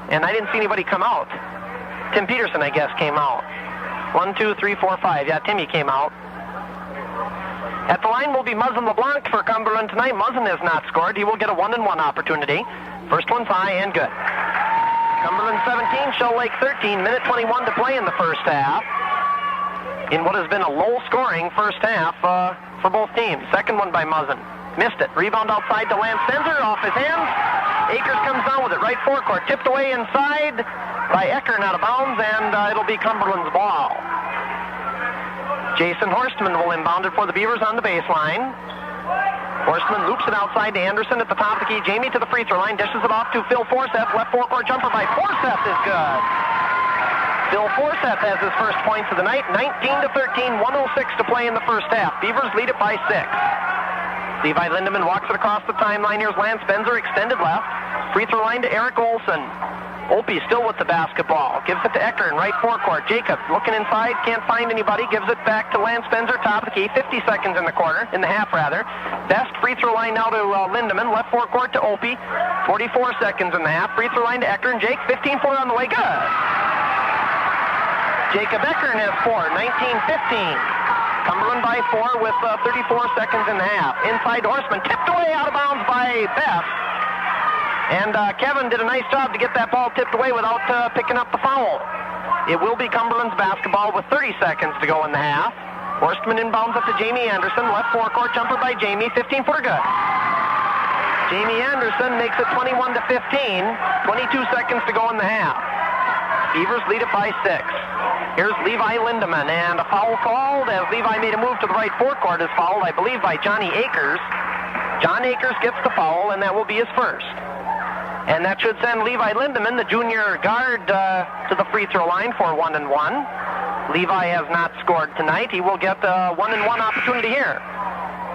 and I didn't see anybody come out. Tim Peterson, I guess, came out. 1, 2, 3, 4, 5. Yeah, Timmy came out. At the line will be Muzzin LeBlanc for Cumberland tonight. Muzzin has not scored. He will get a 1-1 opportunity. First one's high and good. Cumberland 17, Shell Lake 13. Minute 21 to play in the first half. In what has been a low-scoring first half for both teams. Second one by Muzzin. Missed it. Rebound outside to Lance Benzer. Off his hands. Akers comes down with it. Right forecourt. Tipped away inside by Eckern out of bounds, and it'll be Cumberland's ball. Jason Horstman will inbound it for the Beavers on the baseline. Horstman loops it outside to Anderson at the top of the key. Jamie to the free throw line, dishes it off to Phil Forseth. Left forecourt jumper by Forseth is good. Phil Forseth has his first points of the night. 19-13, 1:06 to play in the first half. Beavers lead it by 6. Levi Lindemann walks it across the timeline. Here's Lance Benzer, extended left. Free throw line to Eric Olson. Opie still with the basketball. Gives it to Eckern, right forecourt. Jacobs looking inside, can't find anybody. Gives it back to Lance Benzer, top of the key. 50 seconds in the half. Best free throw line now to Lindemann. Left forecourt to Opie. 44 seconds in the half. Free throw line to Eckern. Jake, 15-4 on the way. Good. Jacob Eckern has 4, 19-15. Cumberland by 4 with 34 seconds in the half. Inside Horseman, tipped away out of bounds by Best. And Kevin did a nice job to get that ball tipped away without picking up the foul. It will be Cumberland's basketball with 30 seconds to go in the half. Horstman inbounds up to Jamie Anderson. Left forecourt jumper by Jamie. 15-footer good. Jamie Anderson makes it 21-15. 22 seconds to go in the half. Beavers lead it by 6. Here's Levi Lindemann, and a foul called as Levi made a move to the right forecourt. Is fouled, I believe, by Johnny Akers. John Akers gets the foul, and that will be his first. And that should send Levi Lindemann, the junior guard, to the free throw line for 1-1. Levi has not scored tonight. He will get a 1-1 opportunity here.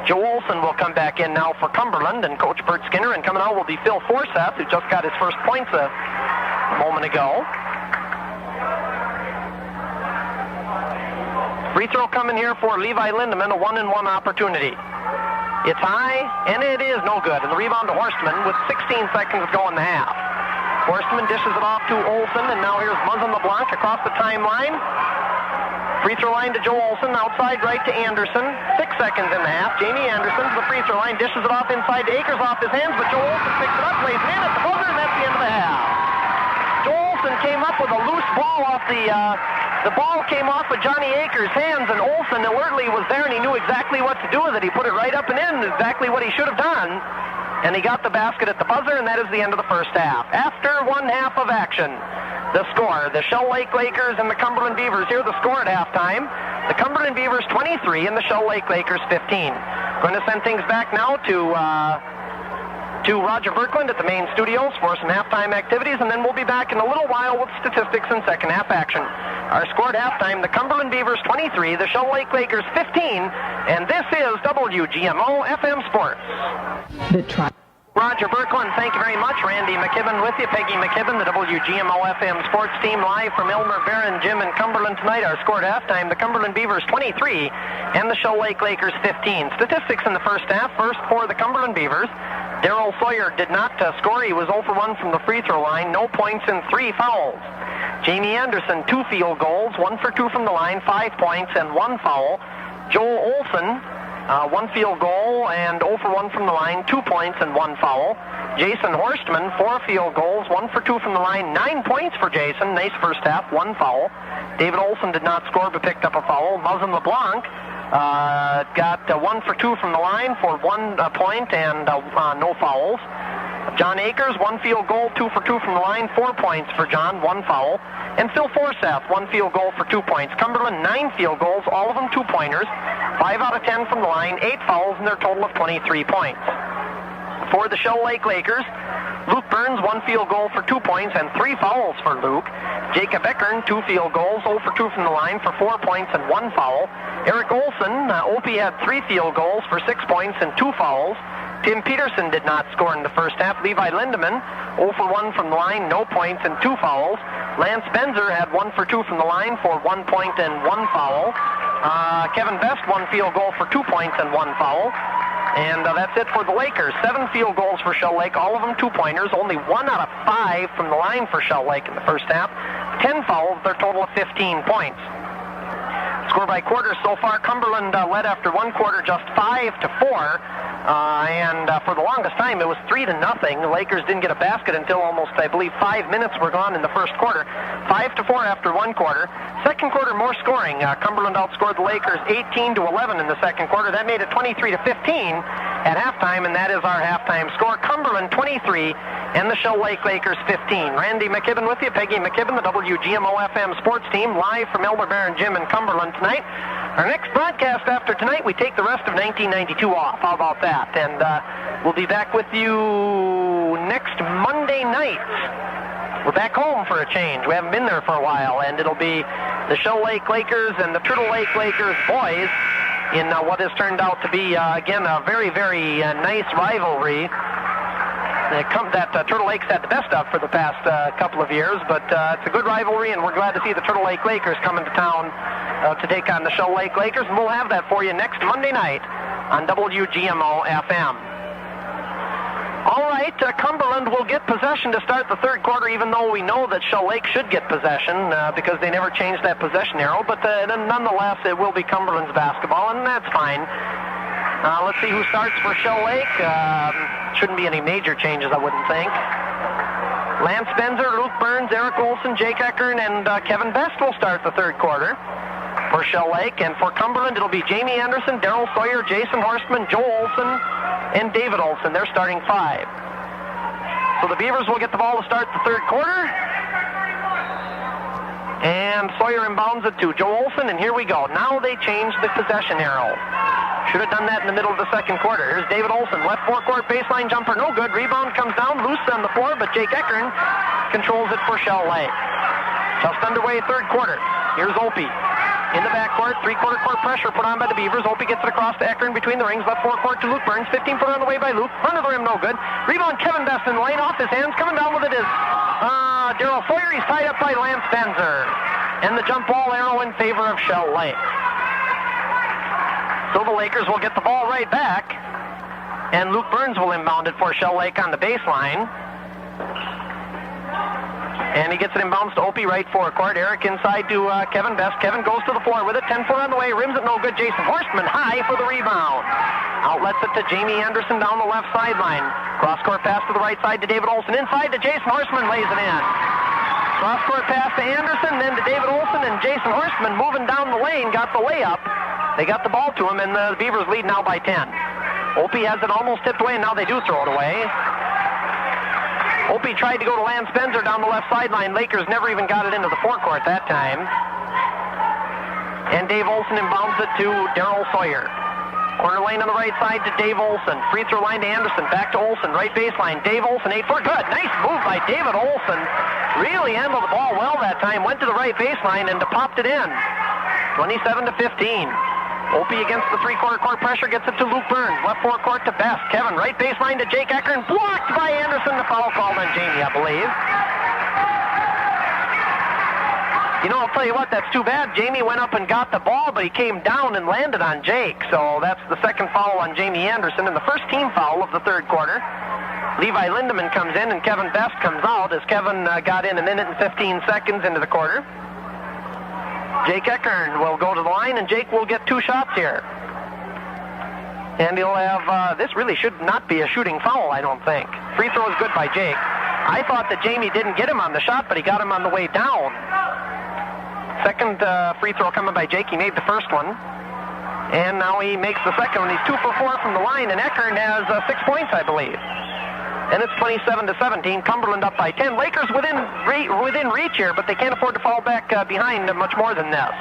Joe Olson will come back in now for Cumberland, and Coach Bert Skinner, and coming out will be Phil Forseth, who just got his first points a moment ago. Free throw coming here for Levi Lindemann, a 1-1 opportunity. It's high, and it is no good. And the rebound to Horstman with 16 seconds to go in the half. Horstman dishes it off to Olson, and now here's Muzzin LeBlanc across the timeline. Free throw line to Joe Olson, outside right to Anderson. 6 seconds in the half. Jamie Anderson to the free throw line, dishes it off inside to Akers, off his hands, but Joe Olson picks it up, lays it in at the buzzer, and that's the end of the half. Joe Olson came up with a loose ball off the ball came off of Johnny Akers' hands, and Olson alertly was there, and he knew exactly what to do with it. He put it right up and in, exactly what he should have done. And he got the basket at the buzzer, and that is the end of the first half. After one half of action, the score, the Shell Lake Lakers and the Cumberland Beavers. Here the score at halftime. The Cumberland Beavers 23 and the Shell Lake Lakers 15. Going to send things back now to Roger Berkland at the main studios for some halftime activities, and then we'll be back in a little while with statistics and second half action. Our score at halftime, the Cumberland Beavers 23, the Shell Lake Lakers 15, and this is WGMO FM Sports. Roger Berkland, thank you very much. Randy McKibben with you. Peggy McKibben, the WGMO FM Sports team, live from Elmer, Barron, Jim, and Cumberland tonight. Our score at halftime, the Cumberland Beavers 23 and the Shell Lake Lakers 15. Statistics in the first half. First for the Cumberland Beavers. Darrell Sawyer did not score. He was 0 for 1 from the free throw line. No points and 3 fouls. Jamie Anderson, 2 field goals, 1 for 2 from the line, 5 points and 1 foul. Joel Olson, 1 field goal and 0 for 1 from the line, 2 points and 1 foul. Jason Horstman, 4 field goals, 1 for 2 from the line, 9 points for Jason. Nice first half, 1 foul. David Olson did not score but picked up a foul. Muzzin LeBlanc got 1 for 2 from the line for 1 point and no fouls. John Akers, 1 field goal, 2 for 2 from the line, 4 points for John, 1 foul. And Phil Forseth, 1 field goal for 2 points. Cumberland, 9 field goals, all of them 2-pointers. 5 out of 10 from the line, 8 fouls, and their total of 23 points. For the Shell Lake Lakers, Luke Burns, 1 field goal for 2 points and 3 fouls for Luke. Jacob Eckern, 2 field goals, 0 for 2 from the line for 4 points and 1 foul. Eric Olson, Opie had 3 field goals for 6 points and 2 fouls. Tim Peterson did not score in the first half. Levi Lindemann, 0 for 1 from the line, no points and 2 fouls. Lance Benzer had 1 for 2 from the line for 1 point and 1 foul. Kevin Best, 1 field goal for 2 points and 1 foul. And that's it for the Lakers. 7 field goals for Shell Lake, all of them 2-pointers. Only 1 out of 5 from the line for Shell Lake in the first half. 10 fouls, their total of 15 points. Score by quarter so far, Cumberland led after 1 quarter just 5-4. And for the longest time, it was 3-0. The Lakers didn't get a basket until almost, I believe, 5 minutes were gone in the first quarter. 5-4 after 1 quarter. Second quarter, more scoring. Cumberland outscored the Lakers 18-11 in the second quarter. That made it 23-15 at halftime, and that is our halftime score. Cumberland 23 and the Shell Lake Lakers 15. Randy McKibben with you, Peggy McKibben, the WGMO FM Sports team, live from Elmer, Barron, Jim, and Cumberland tonight. Our next broadcast after tonight, we take the rest of 1992 off. How about that? And we'll be back with you next Monday night. We're back home for a change. We haven't been there for a while, and it'll be the Shell Lake Lakers and the Turtle Lake Lakers boys in what has turned out to be, again, a very, very nice rivalry. That Turtle Lake's had the best of for the past couple of years, but it's a good rivalry, and we're glad to see the Turtle Lake Lakers coming to town to take on the Shell Lake Lakers, and we'll have that for you next Monday night on WGMO FM. All right, Cumberland will get possession to start the third quarter, even though we know that Shell Lake should get possession because they never changed that possession arrow, but nonetheless, it will be Cumberland's basketball, and that's fine. Let's see who starts for Shell Lake. Shouldn't be any major changes, I wouldn't think. Lance Benzer, Luke Burns, Eric Olson, Jake Eckern, and Kevin Best will start the third quarter for Shell Lake. And for Cumberland, it'll be Jamie Anderson, Daryl Sawyer, Jason Horstman, Joe Olson, and David Olson. They're starting 5. So the Beavers will get the ball to start the third quarter. And Sawyer inbounds it to Joe Olson, and here we go. Now they change the possession arrow. Should have done that in the middle of the second quarter. Here's David Olson, left forecourt baseline jumper, no good. Rebound comes down, loose on the floor, but Jake Eckern controls it for Shell Lake. Just underway, third quarter. Here's Opie. In the backcourt, three-quarter court pressure put on by the Beavers. Opie gets it across to Eckern between the rings, left forecourt to Luke Burns. 15-footer on the way by Luke. Front of the rim, no good. Rebound, Kevin Best in the lane, off his hands. Coming down with it is Daryl Sawyer. He's tied up by Lance Benzer. And the jump ball arrow in favor of Shell Lake. So the Lakers will get the ball right back, and Luke Burns will inbound it for Shell Lake on the baseline. And he gets it inbounds to Opie, right forecourt. Eric inside to Kevin Best. Kevin goes to the floor with it. 10-foot on the way. Rims it no good. Jason Horstman high for the rebound. Outlets it to Jamie Anderson down the left sideline. Cross-court pass to the right side to David Olson. Inside to Jason Horstman, lays it in. Cross-court pass to Anderson, then to David Olson, and Jason Horstman moving down the lane, got the layup. They got the ball to him, and the Beavers lead now by 10. Opie has it almost tipped away, and now they do throw it away. Opie tried to go to Lance Benzer down the left sideline. Lakers never even got it into the forecourt that time. And Dave Olson inbounds it to Daryl Sawyer. Corner lane on the right side to Dave Olson. Free throw line to Anderson. Back to Olson. Right baseline. Dave Olson, 8-foot. Good. Nice move by David Olson. Really handled the ball well that time. Went to the right baseline and popped it in. 27-15. Opie against the three-quarter court pressure. Gets it to Luke Burns. Left forecourt to Best. Kevin, right baseline to Jake Eckern. Blocked by Anderson. The foul called on Jamie, I believe. You know, I'll tell you what, that's too bad. Jamie went up and got the ball, but he came down and landed on Jake. So that's the second foul on Jamie Anderson and the first team foul of the third quarter. Levi Lindemann comes in and Kevin Best comes out as Kevin got in 1 minute and 15 seconds into the quarter. Jake Eckern will go to the line, and Jake will get 2 shots here. And he'll have, this really should not be a shooting foul, I don't think. Free throw is good by Jake. I thought that Jamie didn't get him on the shot, but he got him on the way down. Second free throw coming by Jake. He made the first one. And now he makes the second one. He's 2 for 4 from the line, and Eckern has 6 points, I believe. And it's 27-17. Cumberland up by 10. Lakers within reach here, but they can't afford to fall back behind much more than this.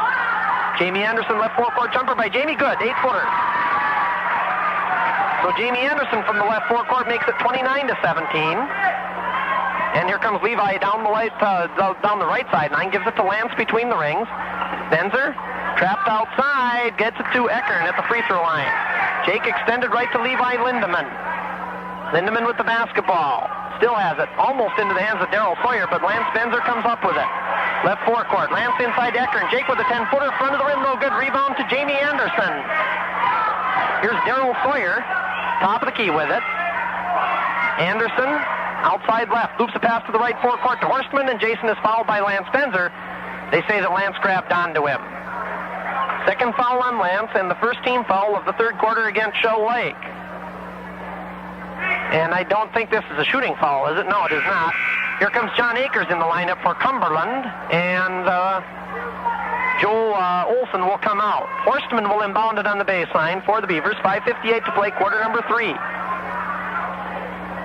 Jamie Anderson, left forecourt jumper by Jamie. Good, 8-footer. So Jamie Anderson from the left forecourt makes it 29-17. And here comes Levi down the right sideline. Gives it to Lance between the rings. Benzer, trapped outside, gets it to Eckern at the free throw line. Jake extended right to Levi Lindemann. Lindemann with the basketball. Still has it. Almost into the hands of Daryl Sawyer, but Lance Benzer comes up with it. Left forecourt. Lance inside to Eckern. Jake with a 10-footer. Front of the rim, no good. Rebound to Jamie Anderson. Here's Daryl Sawyer. Top of the key with it. Anderson, outside left. Loops a pass to the right forecourt to Horstman, and Jason is fouled by Lance Benzer. They say that Lance grabbed onto him. Second foul on Lance, and the first team foul of the third quarter against Shell Lake. And I don't think this is a shooting foul, is it? No, it is not. Here comes John Akers in the lineup for Cumberland, and Joe Olson will come out. Horstman will inbound it on the baseline for the Beavers. 5:58 to play, quarter number 3.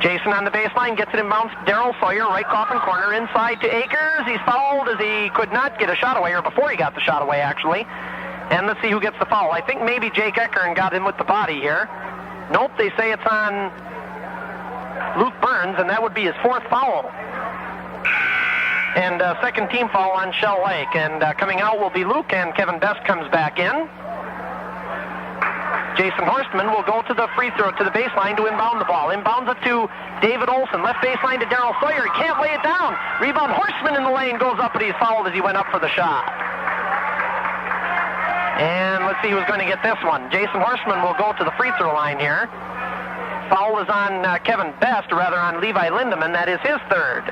Jason on the baseline gets it inbounds to Daryl Sawyer, right coffin corner, inside to Akers. He's fouled as he could not get a shot away, or before he got the shot away, actually. And let's see who gets the foul. I think maybe Jake Eckern got him with the body here. Nope, they say it's on Luke Burns, and that would be his 4th foul. And second team foul on Shell Lake. And coming out will be Luke, and Kevin Best comes back in. Jason Horstman will go to the free throw, to the baseline to inbound the ball. Inbounds it to David Olson. Left baseline to Darryl Sawyer. He can't lay it down. Rebound, Horstman in the lane, goes up, but he's fouled as he went up for the shot. And let's see who's going to get this one. Jason Horstman will go to the free throw line here. Foul is on Kevin Best, or rather on Levi Lindemann. That is his third.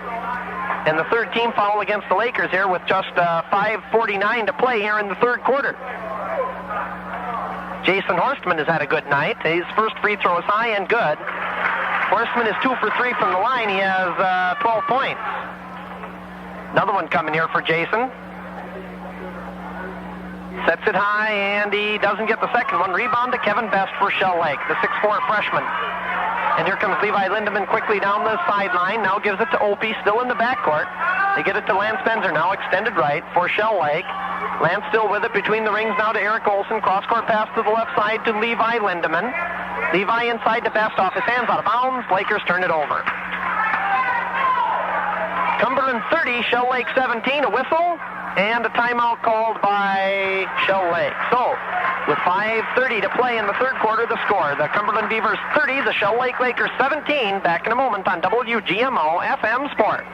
And the third team foul against the Lakers here with just 5:49 to play here in the third quarter. Jason Horstman has had a good night. His first free throw is high and good. Horstman is 2 for 3 from the line. He has 12 points. Another one coming here for Jason. Sets it high, and he doesn't get the second one. Rebound to Kevin Best for Shell Lake, the 6'4 freshman. And here comes Levi Lindemann quickly down the sideline. Now gives it to Opie, still in the backcourt. They get it to Lance Spencer, now extended right for Shell Lake. Lance still with it between the rings now to Eric Olson. Cross-court pass to the left side to Levi Lindemann. Levi inside to Best, off his hands, out of bounds. Lakers turn it over. Cumberland 30, Shell Lake 17, a whistle, and a timeout called by Shell Lake. So, with 5:30 to play in the third quarter, the score, the Cumberland Beavers 30, the Shell Lake Lakers 17. Back in a moment on WGMO FM Sports.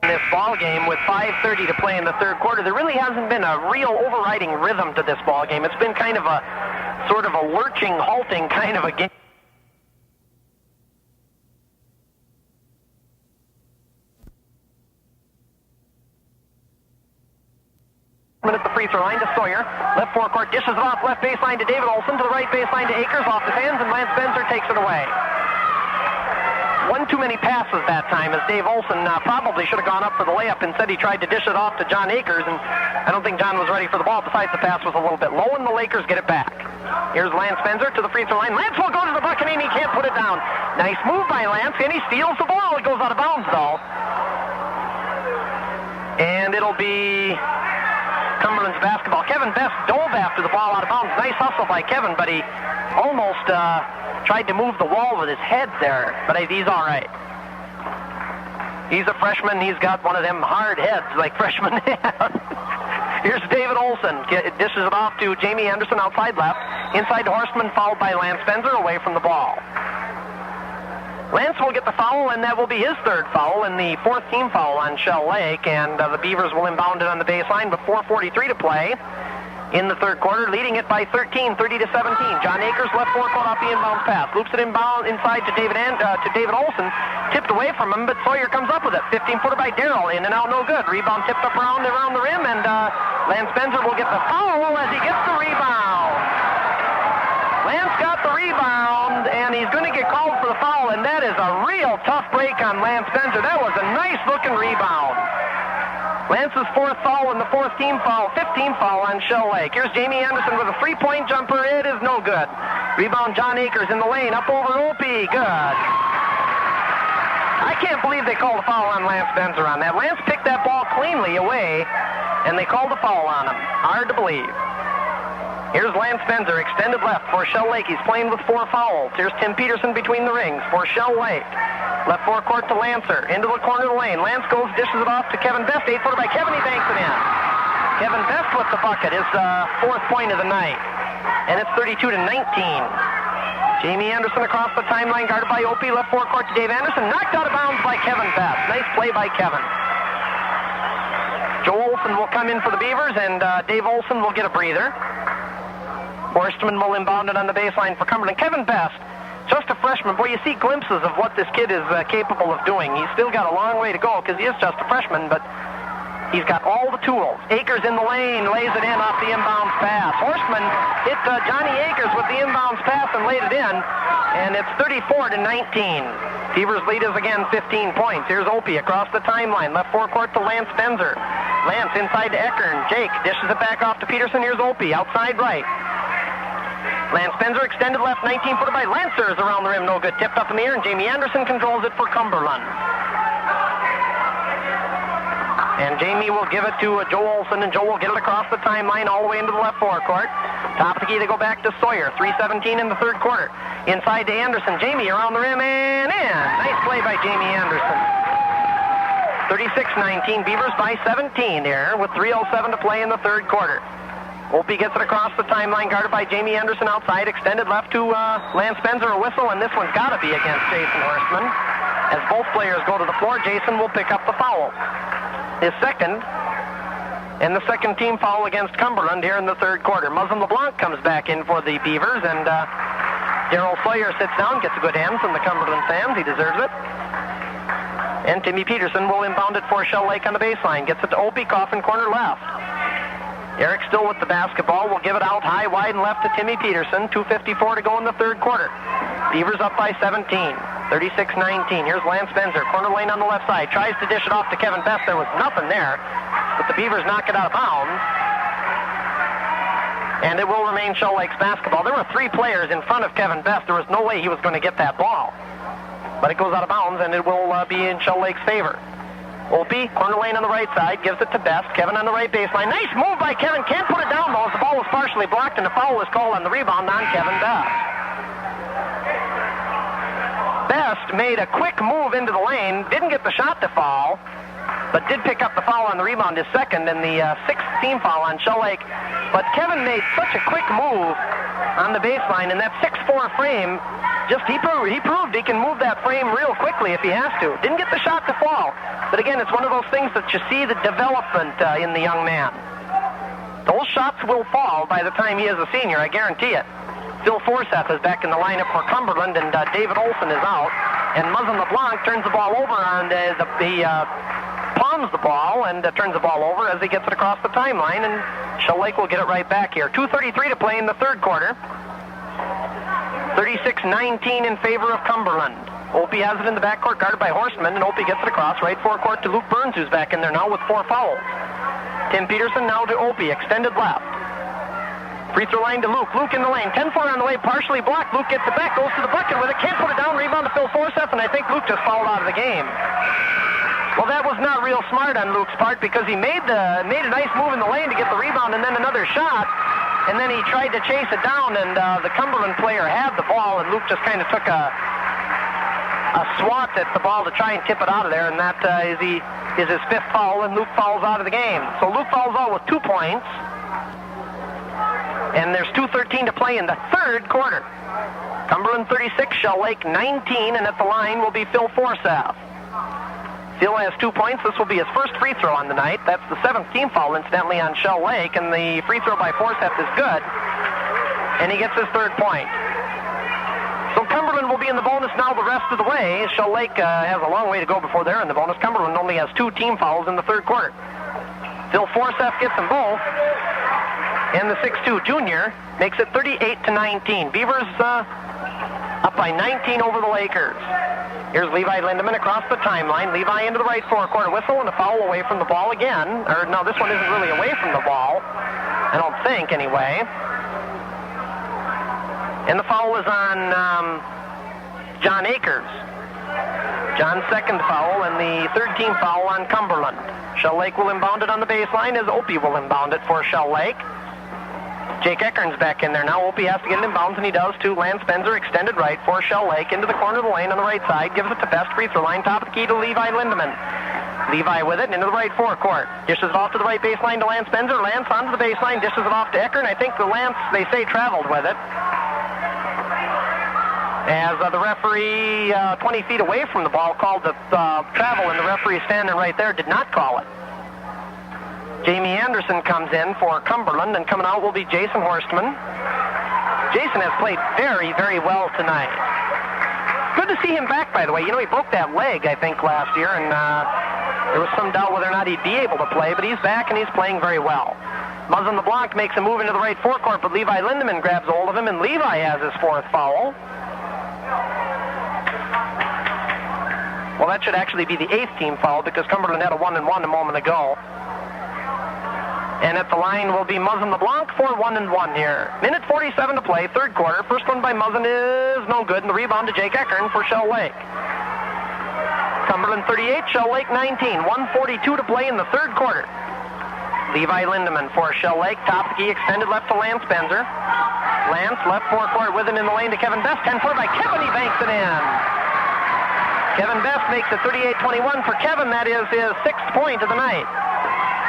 In this ball game with 5:30 to play in the third quarter, there really hasn't been a real overriding rhythm to this ball game. It's been kind of a sort of a lurching, halting kind of a game. At the free throw line to Sawyer. Left forecourt, dishes it off left baseline to David Olson, to the right baseline to Akers, off his hands, and Lance Spencer takes it away. One too many passes that time, as Dave Olson probably should have gone up for the layup. Instead, he tried to dish it off to John Akers, and I don't think John was ready for the ball. Besides, the pass was a little bit low, and the Lakers get it back. Here's Lance Spencer to the free throw line. Lance will go to the bucket, and he can't put it down. Nice move by Lance, and he steals the ball. It goes out of bounds, though. And it'll be Cumberland's basketball. Kevin Best dove after the ball out of bounds. Nice hustle by Kevin, but he almost tried to move the wall with his head there, but he's all right. He's a freshman. He's got one of them hard heads like freshmen have. Here's David Olson. Dishes it off to Jamie Anderson outside left. Inside to Horstman, fouled by Lance Spencer, away from the ball. Lance will get the foul, and that will be his third foul, and the fourth team foul on Shell Lake, and the Beavers will inbound it on the baseline with 4:43 to play in the third quarter, leading it by 13, 30-17. John Akers left forecourt off the inbounds pass, loops it inbound inside to David Olson, tipped away from him, but Sawyer comes up with it. 15-footer by Darryl, in and out, no good. Rebound tipped up around the rim, and Lance Spencer will get the foul as he gets the rebound. Lance got the rebound, and he's going to get called for the foul, and that is a real tough break on Lance Spencer. That was a nice-looking rebound. Lance's fourth foul and the fifth team foul on Shell Lake. Here's Jamie Anderson with a three-point jumper. It is no good. Rebound, John Akers in the lane, up over Opie. Good. I can't believe they called a foul on Lance Spencer on that. Lance picked that ball cleanly away, and they called a foul on him. Hard to believe. Here's Lance Spencer, extended left for Shell Lake. He's playing with 4 fouls. Here's Tim Peterson between the rings for Shell Lake. Left forecourt to Lancer, into the corner of the lane. Lance goes, dishes it off to Kevin Best. 8-footer by Kevin, he banks it in. Kevin Best with the bucket, his fourth point of the night. And it's 32-19. Jamie Anderson across the timeline, guarded by Opie. Left forecourt to Dave Anderson. Knocked out of bounds by Kevin Best. Nice play by Kevin. Joe Olson will come in for the Beavers, and Dave Olson will get a breather. Horstman will inbound it on the baseline for Cumberland. Kevin Best, just a freshman. Boy, you see glimpses of what this kid is capable of doing. He's still got a long way to go because he is just a freshman, but he's got all the tools. Akers in the lane, lays it in off the inbounds pass. Horstman hit Johnny Akers with the inbounds pass and laid it in, and it's 34-19. Beavers lead is again 15 points. Here's Opie across the timeline. Left forecourt to Lance Spencer. Lance inside to Eckern. Jake dishes it back off to Peterson. Here's Opie outside right. Lance Spencer extended left, 19-footer by Lancer is around the rim, no good. Tipped up in the air, and Jamie Anderson controls it for Cumberland. And Jamie will give it to Joe Olson, and Joe will get it across the timeline all the way into the left forecourt. Top of the key, they go back to Sawyer. 3:17 in the third quarter. Inside to Anderson. Jamie around the rim and in. Nice play by Jamie Anderson. 36-19, Beavers by 17 here with 3:07 to play in the third quarter. Opie gets it across the timeline, guarded by Jamie Anderson outside. Extended left to Lance Spencer, a whistle, and this one's got to be against Jason Horstman. As both players go to the floor, Jason will pick up the foul. His second, and the second team foul against Cumberland here in the third quarter. Muzzin LeBlanc comes back in for the Beavers, and Darryl Sawyer sits down, gets a good hand from the Cumberland fans. He deserves it. And Timmy Peterson will inbound it for Shell Lake on the baseline. Gets it to Opie, Coffin corner left. Eric still with the basketball. Will give it out high, wide, and left to Timmy Peterson. 2:54 to go in the third quarter. Beavers up by 17. 36-19. Here's Lance Spencer. Corner lane on the left side. Tries to dish it off to Kevin Best. There was nothing there. But the Beavers knock it out of bounds. And it will remain Shell Lake's basketball. There were 3 players in front of Kevin Best. There was no way he was going to get that ball. But it goes out of bounds, and it will be in Shell Lake's favor. Opie, corner lane on the right side, gives it to Best. Kevin on the right baseline. Nice move by Kevin. Can't put it down, though, as the ball was partially blocked, and the foul was called on the rebound on Kevin Best. Best made a quick move into the lane, didn't get the shot to fall, but did pick up the foul on the rebound, his second, and the 6th team foul on Shell Lake. But Kevin made such a quick move on the baseline, and that 6'4" frame, he proved he can move that frame real quickly if he has to. Didn't get the shot to fall. But again, it's one of those things that you see the development in the young man. Those shots will fall by the time he is a senior, I guarantee it. Phil Forseth is back in the lineup for Cumberland, and David Olson is out. And Muzzin LeBlanc turns the ball over, and he palms the ball and turns the ball over as he gets it across the timeline, and Shell Lake will get it right back here. 2:33 to play in the third quarter. 36-19 in favor of Cumberland. Opie has it in the backcourt, guarded by Horstman, and Opie gets it across right forecourt to Luke Burns, who's back in there now with 4 fouls. Tim Peterson now to Opie, extended left. Free throw line to Luke. Luke in the lane. 10-4 on the way, partially blocked. Luke gets it back, goes to the bucket with it, can't put it down. Rebound to Phil Forseth, and I think Luke just fouled out of the game. Well, that was not real smart on Luke's part, because he made a nice move in the lane to get the rebound and then another shot. And then he tried to chase it down, and the Cumberland player had the ball, and Luke just kind of took a swat at the ball to try and tip it out of there, and that is his 5th foul, and Luke fouls out of the game. So Luke fouls out with 2 points, and there's 2:13 to play in the third quarter. Cumberland 36, Shell Lake 19, and at the line will be Phil Forseth. Phil has 2 points. This will be his first free throw on the night. That's the 7th team foul, incidentally, on Shell Lake, and the free throw by Forseth is good, and he gets his 3rd point. So Cumberland will be in the bonus now the rest of the way. Shell Lake has a long way to go before they're in the bonus. Cumberland only has 2 team fouls in the third quarter. Phil Forseth gets them both, and the 6'2" junior makes it 38-19. Beavers up by 19 over the Lakers. Here's Levi Lindemann across the timeline. Levi into the right forecourt, whistle, and a foul away from the ball again. Or no, this one isn't really away from the ball, I don't think, anyway. And the foul is on John Akers. John's 2nd foul, and the 3rd team foul on Cumberland. Shell Lake will inbound it on the baseline as Opie will inbound it for Shell Lake. Jake Eckern's back in there now. Opie has to get it in bounds, and he does too. Lance Spencer extended right for Shell Lake into the corner of the lane on the right side. Gives it to Best, free throw line, top of the key to Levi Lindemann. Levi with it into the right forecourt. Dishes it off to the right baseline to Lance Spencer. Lance onto the baseline, dishes it off to Eckern. I think the Lance, they say, traveled with it. As the referee 20 feet away from the ball called the travel, and the referee standing right there did not call it. Jamie Anderson comes in for Cumberland, and coming out will be Jason Horstman. Jason has played very, very well tonight. Good to see him back, by the way. You know, he broke that leg, I think, last year, and there was some doubt whether or not he'd be able to play, but he's back, and he's playing very well. Muzzin LeBlanc makes a move into the right forecourt, but Levi Lindemann grabs hold of him, and Levi has his 4th foul. Well, that should actually be the 8th team foul, because Cumberland had a 1-and-1 a moment ago. And at the line will be Muzzin LeBlanc for 1-and-1 here. Minute 47 to play, third quarter. First one by Muzzin is no good, and the rebound to Jake Eckern for Shell Lake. Cumberland 38, Shell Lake 19. 1:42 to play in the third quarter. Levi Lindemann for Shell Lake. Top of the key, extended left to Lance Spencer. Lance, left forecourt with it in the lane to Kevin Best. 10-4 by Kevin, he banks it in. Kevin Best makes it 38-21 for Kevin. That is his 6th point of the night.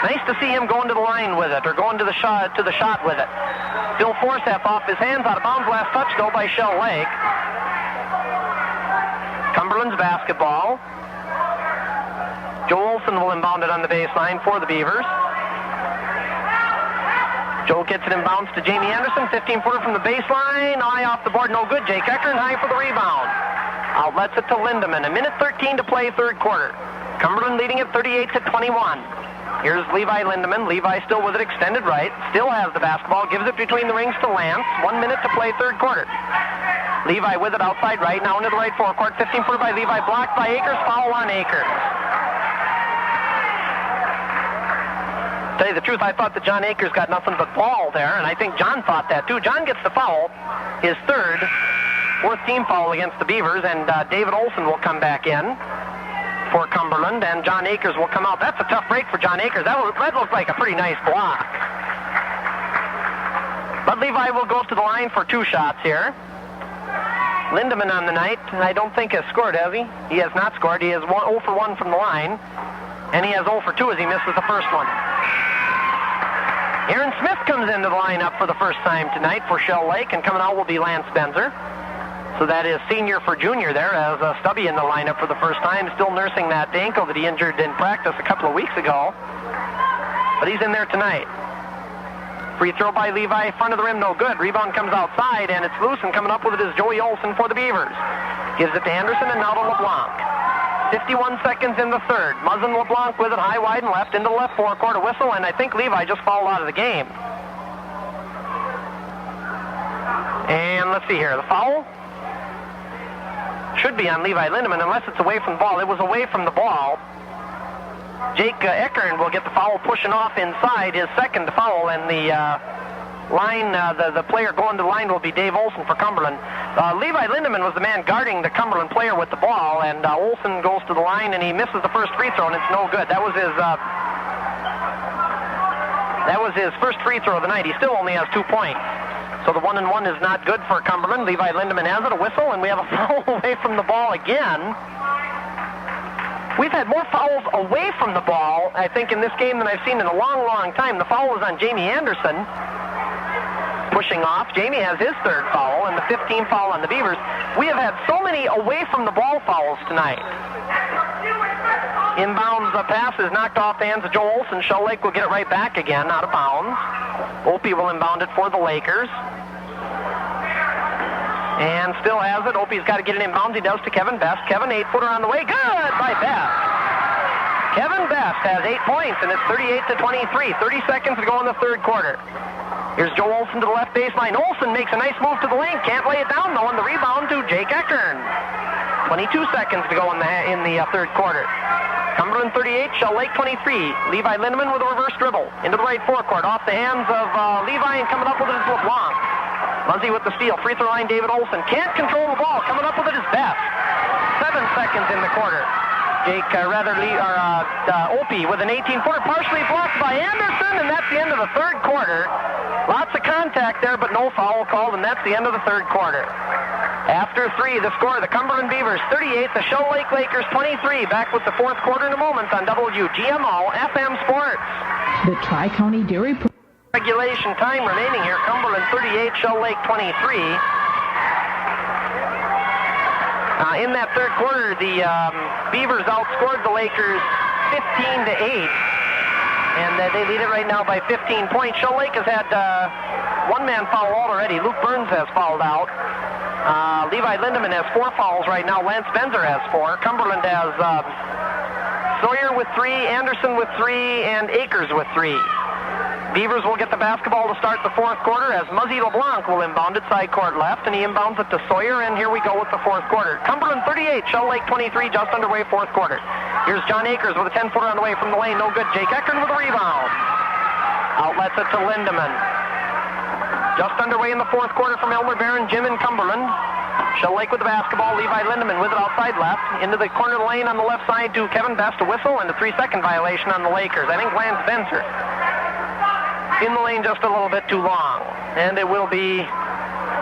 Nice to see him going to the line with it, or going to the shot with it. Bill Forseth off his hands, out of bounds. Last touch, though, by Shell Lake. Cumberland's basketball. Joe Olson will inbound it on the baseline for the Beavers. Joe gets it inbounds to Jamie Anderson, 15-footer from the baseline. Eye off the board, no good. Jake Eckern high for the rebound. Outlets it to Lindemann. 1:13 to play, third quarter. Cumberland leading at 38-21. Here's Levi Lindemann. Levi still with it, extended right. Still has the basketball. Gives it between the rings to Lance. 1 minute to play, third quarter. Levi with it outside right. Now into the right forecourt. 15-footer by Levi. Blocked by Akers. Foul on Akers. Tell you the truth, I thought that John Akers got nothing but ball there, and I think John thought that too. John gets the foul, his fourth team foul against the Beavers, and David Olson will come back in for Cumberland, and John Akers will come out. That's a tough break for John Akers. That looked like a pretty nice block. But Levi will go to the line for 2 shots here. Lindemann on the night, I don't think has scored, has he? He has not scored. He has 0 for 1 from the line, and he has 0 for 2 as he misses the first one. Aaron Smith comes into the lineup for the first time tonight for Shell Lake, and coming out will be Lance Benzer. So that is senior for junior there, as Stubby in the lineup for the first time, still nursing that ankle that he injured in practice a couple of weeks ago. But he's in there tonight. Free throw by Levi, front of the rim, no good. Rebound comes outside, and it's loose, and coming up with it is Joey Olson for the Beavers. Gives it to Anderson, and now to LeBlanc. 51 seconds in the third. Muzzin LeBlanc with it high, wide, and left into the left forecourt, a whistle, and I think Levi just fouled out of the game. And let's see here. The foul should be on Levi Lindemann unless it's away from the ball. It was away from the ball. Jake Eckern will get the foul pushing off inside, his second foul, and the the player going to the line will be Dave Olson for Cumberland. Levi Lindemann was the man guarding the Cumberland player with the ball, and Olson goes to the line, and he misses the first free throw, and it's no good. That was his first free throw of the night. He still only has 2 points. So the 1-and-1 is not good for Cumberland. Levi Lindemann has it, a whistle, and we have a foul away from the ball again. We've had more fouls away from the ball, I think, in this game than I've seen in a long, long time. The foul was on Jamie Anderson, pushing off. Jamie has his third foul, and the 15th foul on the Beavers. We have had so many away from the ball fouls tonight. Inbounds pass is knocked off the hands of Joe Olson. Shell Lake will get it right back again, out of bounds. Opie will inbound it for the Lakers. And still has it. Opie's got to get it inbounds. He does to Kevin Best. Kevin, 8-footer on the way. Good by Best. Kevin Best has 8 points, and it's 38-23. 30 seconds to go in the third quarter. Here's Joe Olson to the left baseline. Olson makes a nice move to the lane. Can't lay it down, though, and the rebound to Jake Eckern. 22 seconds to go in the third quarter. Cumberland 38, Shell Lake 23. Levi Lindemann with a reverse dribble into the right forecourt, off the hands of Levi, and coming up with it is LeBlanc. Muzzy with the steal. Free throw line, David Olson. Can't control the ball. Coming up with it is Best. 7 seconds in the quarter. Opie with an 18-footer, partially blocked by Anderson, and that's the end of the third quarter. Lots of contact there, but no foul called, and that's the end of the third quarter. After 3, the score, the Cumberland Beavers 38, the Shell Lake Lakers 23. Back with the fourth quarter in a moment on WGMO FM Sports. The Tri-County Dairy Regulation time remaining here. Cumberland 38, Shell Lake 23. In that third quarter, the Beavers outscored the Lakers 15-8. And they lead it right now by 15 points. Shell Lake has had one-man foul already. Luke Burns has fouled out. Levi Lindemann has 4 fouls right now. Lance Benzer has 4. Cumberland has Sawyer with 3, Anderson with 3, and Akers with 3. Beavers will get the basketball to start the fourth quarter as Muzzy LeBlanc will inbound it side court left, and he inbounds it to Sawyer, and here we go with the fourth quarter. Cumberland 38, Shell Lake 23, just underway fourth quarter. Here's John Akers with a 10-footer on the way from the lane, no good. Jake Eckern with a rebound. Outlets it to Lindemann. Just underway in the fourth quarter from Elmer Barron, Jim in Cumberland. Shell Lake with the basketball, Levi Lindemann with it outside left. Into the corner of the lane on the left side to Kevin Best, a whistle, and a 3-second violation on the Lakers. I think Lance Benzer in the lane just a little bit too long. And it will be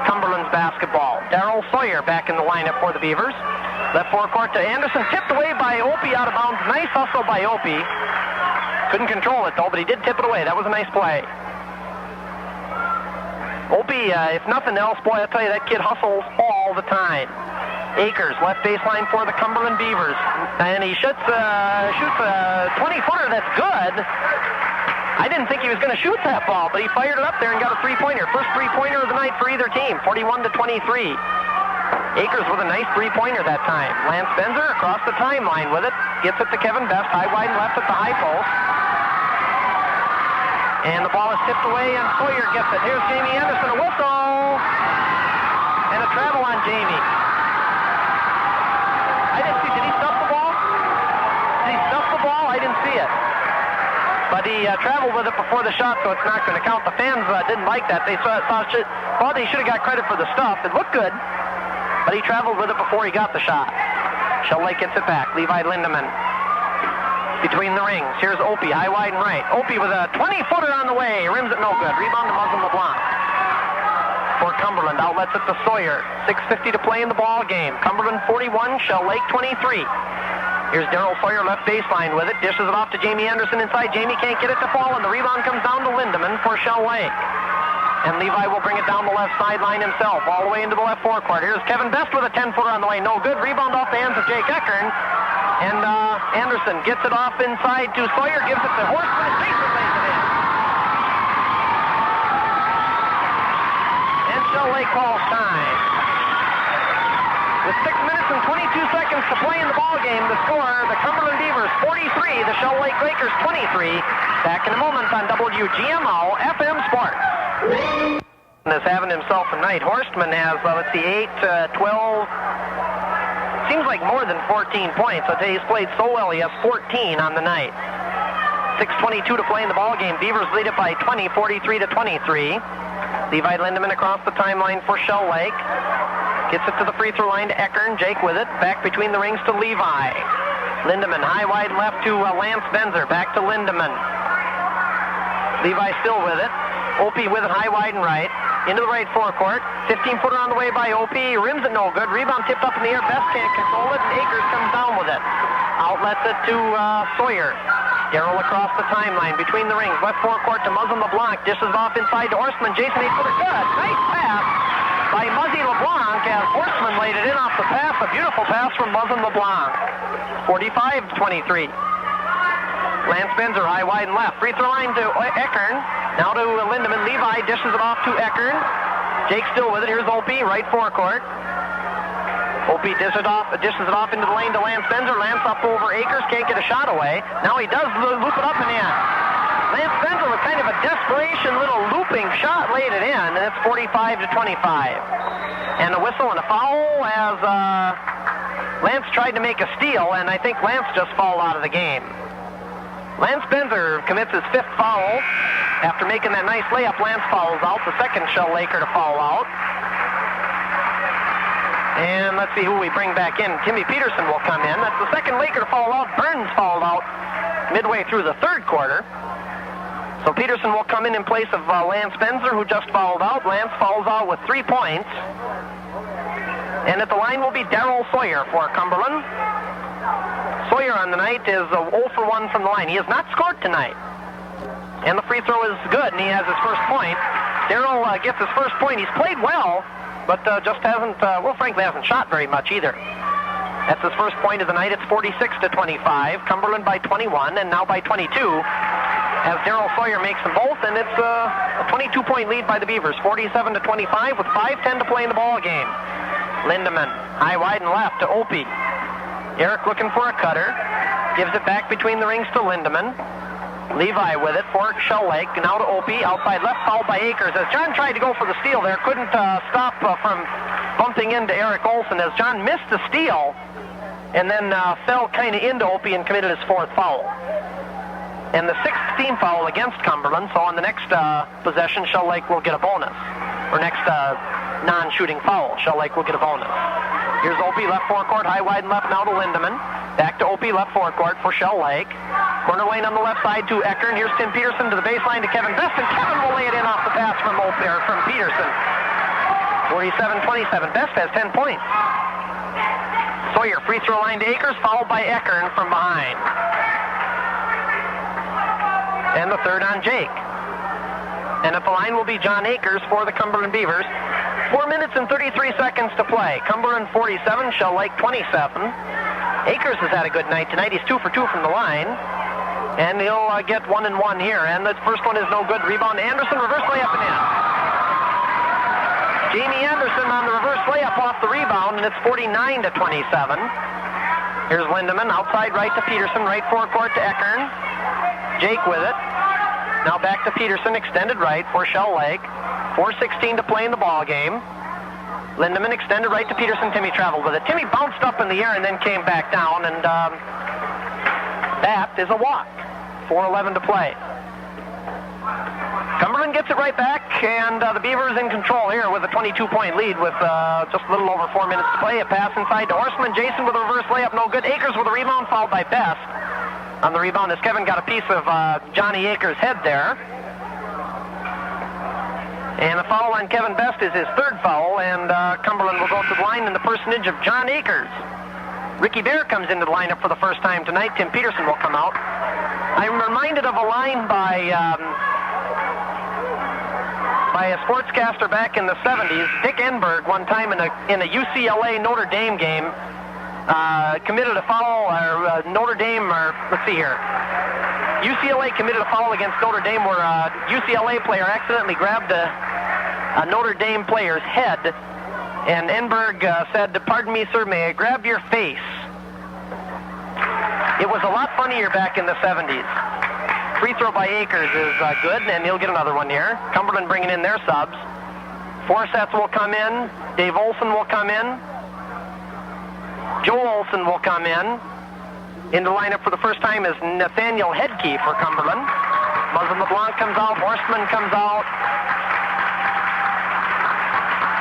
Cumberland's basketball. Darrell Sawyer back in the lineup for the Beavers. Left forecourt to Anderson, tipped away by Opie out of bounds. Nice hustle by Opie. Couldn't control it, though, but he did tip it away. That was a nice play. Opie, if nothing else, boy, I'll tell you, that kid hustles all the time. Akers, left baseline for the Cumberland Beavers. And he shoots a 20-footer that's good. I didn't think he was going to shoot that ball, but he fired it up there and got a three-pointer. First three-pointer of the night for either team, 41-23. Akers with a nice three-pointer that time. Lance Benzer across the timeline with it. Gets it to Kevin Best, high, wide, and left at the high post. And the ball is tipped away, and Sawyer gets it. Here's Jamie Anderson, a whistle. And a travel on Jamie. I didn't see, did he stuff the ball? Did he stuff the ball? I didn't see it. But he traveled with it before the shot, so it's not going to count. The fans didn't like that. They thought he should have got credit for the stuff. It looked good, but he traveled with it before he got the shot. Shell Lake gets it back. Levi Lindemann between the rings. Here's Opie, high, wide, and right. Opie with a 20-footer on the way. Rims it no good. Rebound to Muslim LeBlanc. For Cumberland, outlets it to Sawyer. 6:50 to play in the ball game. Cumberland 41, Shell Lake 23. Here's Darryl Sawyer, left baseline with it. Dishes it off to Jamie Anderson inside. Jamie can't get it to fall, and the rebound comes down to Lindemann for Shell Lake. And Levi will bring it down the left sideline himself, all the way into the left forecourt. Here's Kevin Best with a 10-footer on the way. No good. Rebound off the hands of Jake Eckern. And Anderson gets it off inside to Sawyer, gives it to Horstman, and Jason lays it in. And Shell Lake calls time. With 6 minutes and 22 seconds to play in the ball game, the score, the Cumberland Beavers 43, the Shell Lake Lakers 23. Back in a moment on WGMO FM Sports. Is having himself a night. Horstman has, 8, 12, seems like more than 14 points. I'll tell you, he's played so well, he has 14 on the night. 6:22 to play in the ball game. Beavers lead it by 20, 43-23. Levi Lindemann across the timeline for Shell Lake. Gets it to the free throw line to Eckern. Jake with it. Back between the rings to Levi. Lindemann, high, wide, left to Lance Benzer. Back to Lindemann. Levi still with it. Opie with it, high, wide, and right. Into the right forecourt. 15-footer on the way by Opie. Rims it no good. Rebound tipped up in the air. Best can't control it, and Akers comes down with it. Outlets it to Sawyer. Darryl across the timeline between the rings. Left forecourt to Muslim LeBlanc. Dishes off inside to Horstman. Jason 8-footer good. Nice pass by Muzzy LeBlanc as Horstman laid it in off the pass. A beautiful pass from Muslim LeBlanc. 45-23. Lance Benzer, high, wide, and left. Free throw line to Eckern. Now to Lindemann. Levi dishes it off to Eckern. Jake still with it. Here's Opie, right forecourt. Opie dishes it off into the lane to Lance Benzer. Lance up over Akers, can't get a shot away. Now he does loop it up and in. Lance Benzer with kind of a desperation little looping shot laid it in, and it's 45-25. And a whistle and a foul as Lance tried to make a steal, and I think Lance just fouled out of the game. Lance Benzer commits his 5th foul. After making that nice layup, Lance fouls out, the second Shell Laker to foul out. And let's see who we bring back in. Timmy Peterson will come in. That's the second Laker to foul out. Burns fouled out midway through the third quarter. So Peterson will come in place of Lance Benzer, who just fouled out. Lance fouls out with 3 points. And at the line will be Darryl Sawyer for Cumberland. Sawyer on the night is 0 for 1 from the line. He has not scored tonight. And the free throw is good, and he has his first point. Darryl gets his first point. He's played well, but just hasn't, frankly, hasn't shot very much either. That's his first point of the night. It's 46-25. Cumberland by 21, and now by 22. As Darryl Sawyer makes them both, and it's a 22-point lead by the Beavers. 47-25 with 5:10 to play in the ball game. Lindemann, high, wide, and left to Opie. Eric looking for a cutter. Gives it back between the rings to Lindemann. Levi with it for Shell Lake. Now to Opie. Outside left, fouled by Akers. As John tried to go for the steal there, couldn't stop from bumping into Eric Olson. As John missed the steal and then fell kind of into Opie and committed his 4th foul. And the 6th team foul against Cumberland. So on the next possession, Shell Lake will get a bonus. Or next non-shooting foul, Shell Lake will get a bonus. Here's Opie, left forecourt, high, wide, and left now to Lindemann. Back to Opie, left forecourt for Shell Lake. Corner lane on the left side to Eckern. Here's Tim Peterson to the baseline to Kevin Best, and Kevin will lay it in off the pass from Peterson. 47-27. Best has 10 points. Sawyer, free throw line to Akers, fouled by Eckern from behind. and the third on Jake. And at the line will be John Akers for the Cumberland Beavers. 4 minutes and 33 seconds to play. Cumberland 47, Shell Lake 27. Akers has had a good night tonight. He's 2 for 2 from the line. And he'll get 1 and 1 here. And the first one is no good. Rebound Anderson, reverse layup and in. Jamie Anderson on the reverse layup off the rebound, and it's 49 to 27. Here's Lindemann, outside right to Peterson, right forecourt to Eckern. Jake with it. Now back to Peterson, extended right for Shell Lake. 4:16 to play in the ball game. Lindemann extended right to Peterson. Timmy traveled with it. Timmy bounced up in the air and then came back down, and that is a walk. 4:11 to play. Cumberland gets it right back, and the Beavers in control here with a 22-point lead with just a little over 4 minutes to play. A pass inside to Horstman. Jason with a reverse layup, no good. Akers with a rebound, fouled by Best. On the rebound as Kevin got a piece of Johnny Akers' head there. And the foul on Kevin Best is his third foul, and Cumberland will go to the line in the personage of John Akers. Ricky Bear comes into the lineup for the first time tonight. Tim Peterson will come out. I'm reminded of a line by a sportscaster back in the 70s. Dick Enberg, one time in a UCLA Notre Dame game, committed a foul, or Notre Dame, or let's see here. UCLA committed a foul against Notre Dame where a UCLA player accidentally grabbed a Notre Dame player's head, and Enberg said, "Pardon me, sir, may I grab your face?" It was a lot funnier back in the 70s. Free throw by Akers is good, and he'll get another one here. Cumberland bringing in their subs. Forseth will come in. Dave Olson will come in. Joe Olson will come in. In the lineup for the first time is Nathaniel Hedke for Cumberland. Muzzin LeBlanc comes out. Horstman comes out.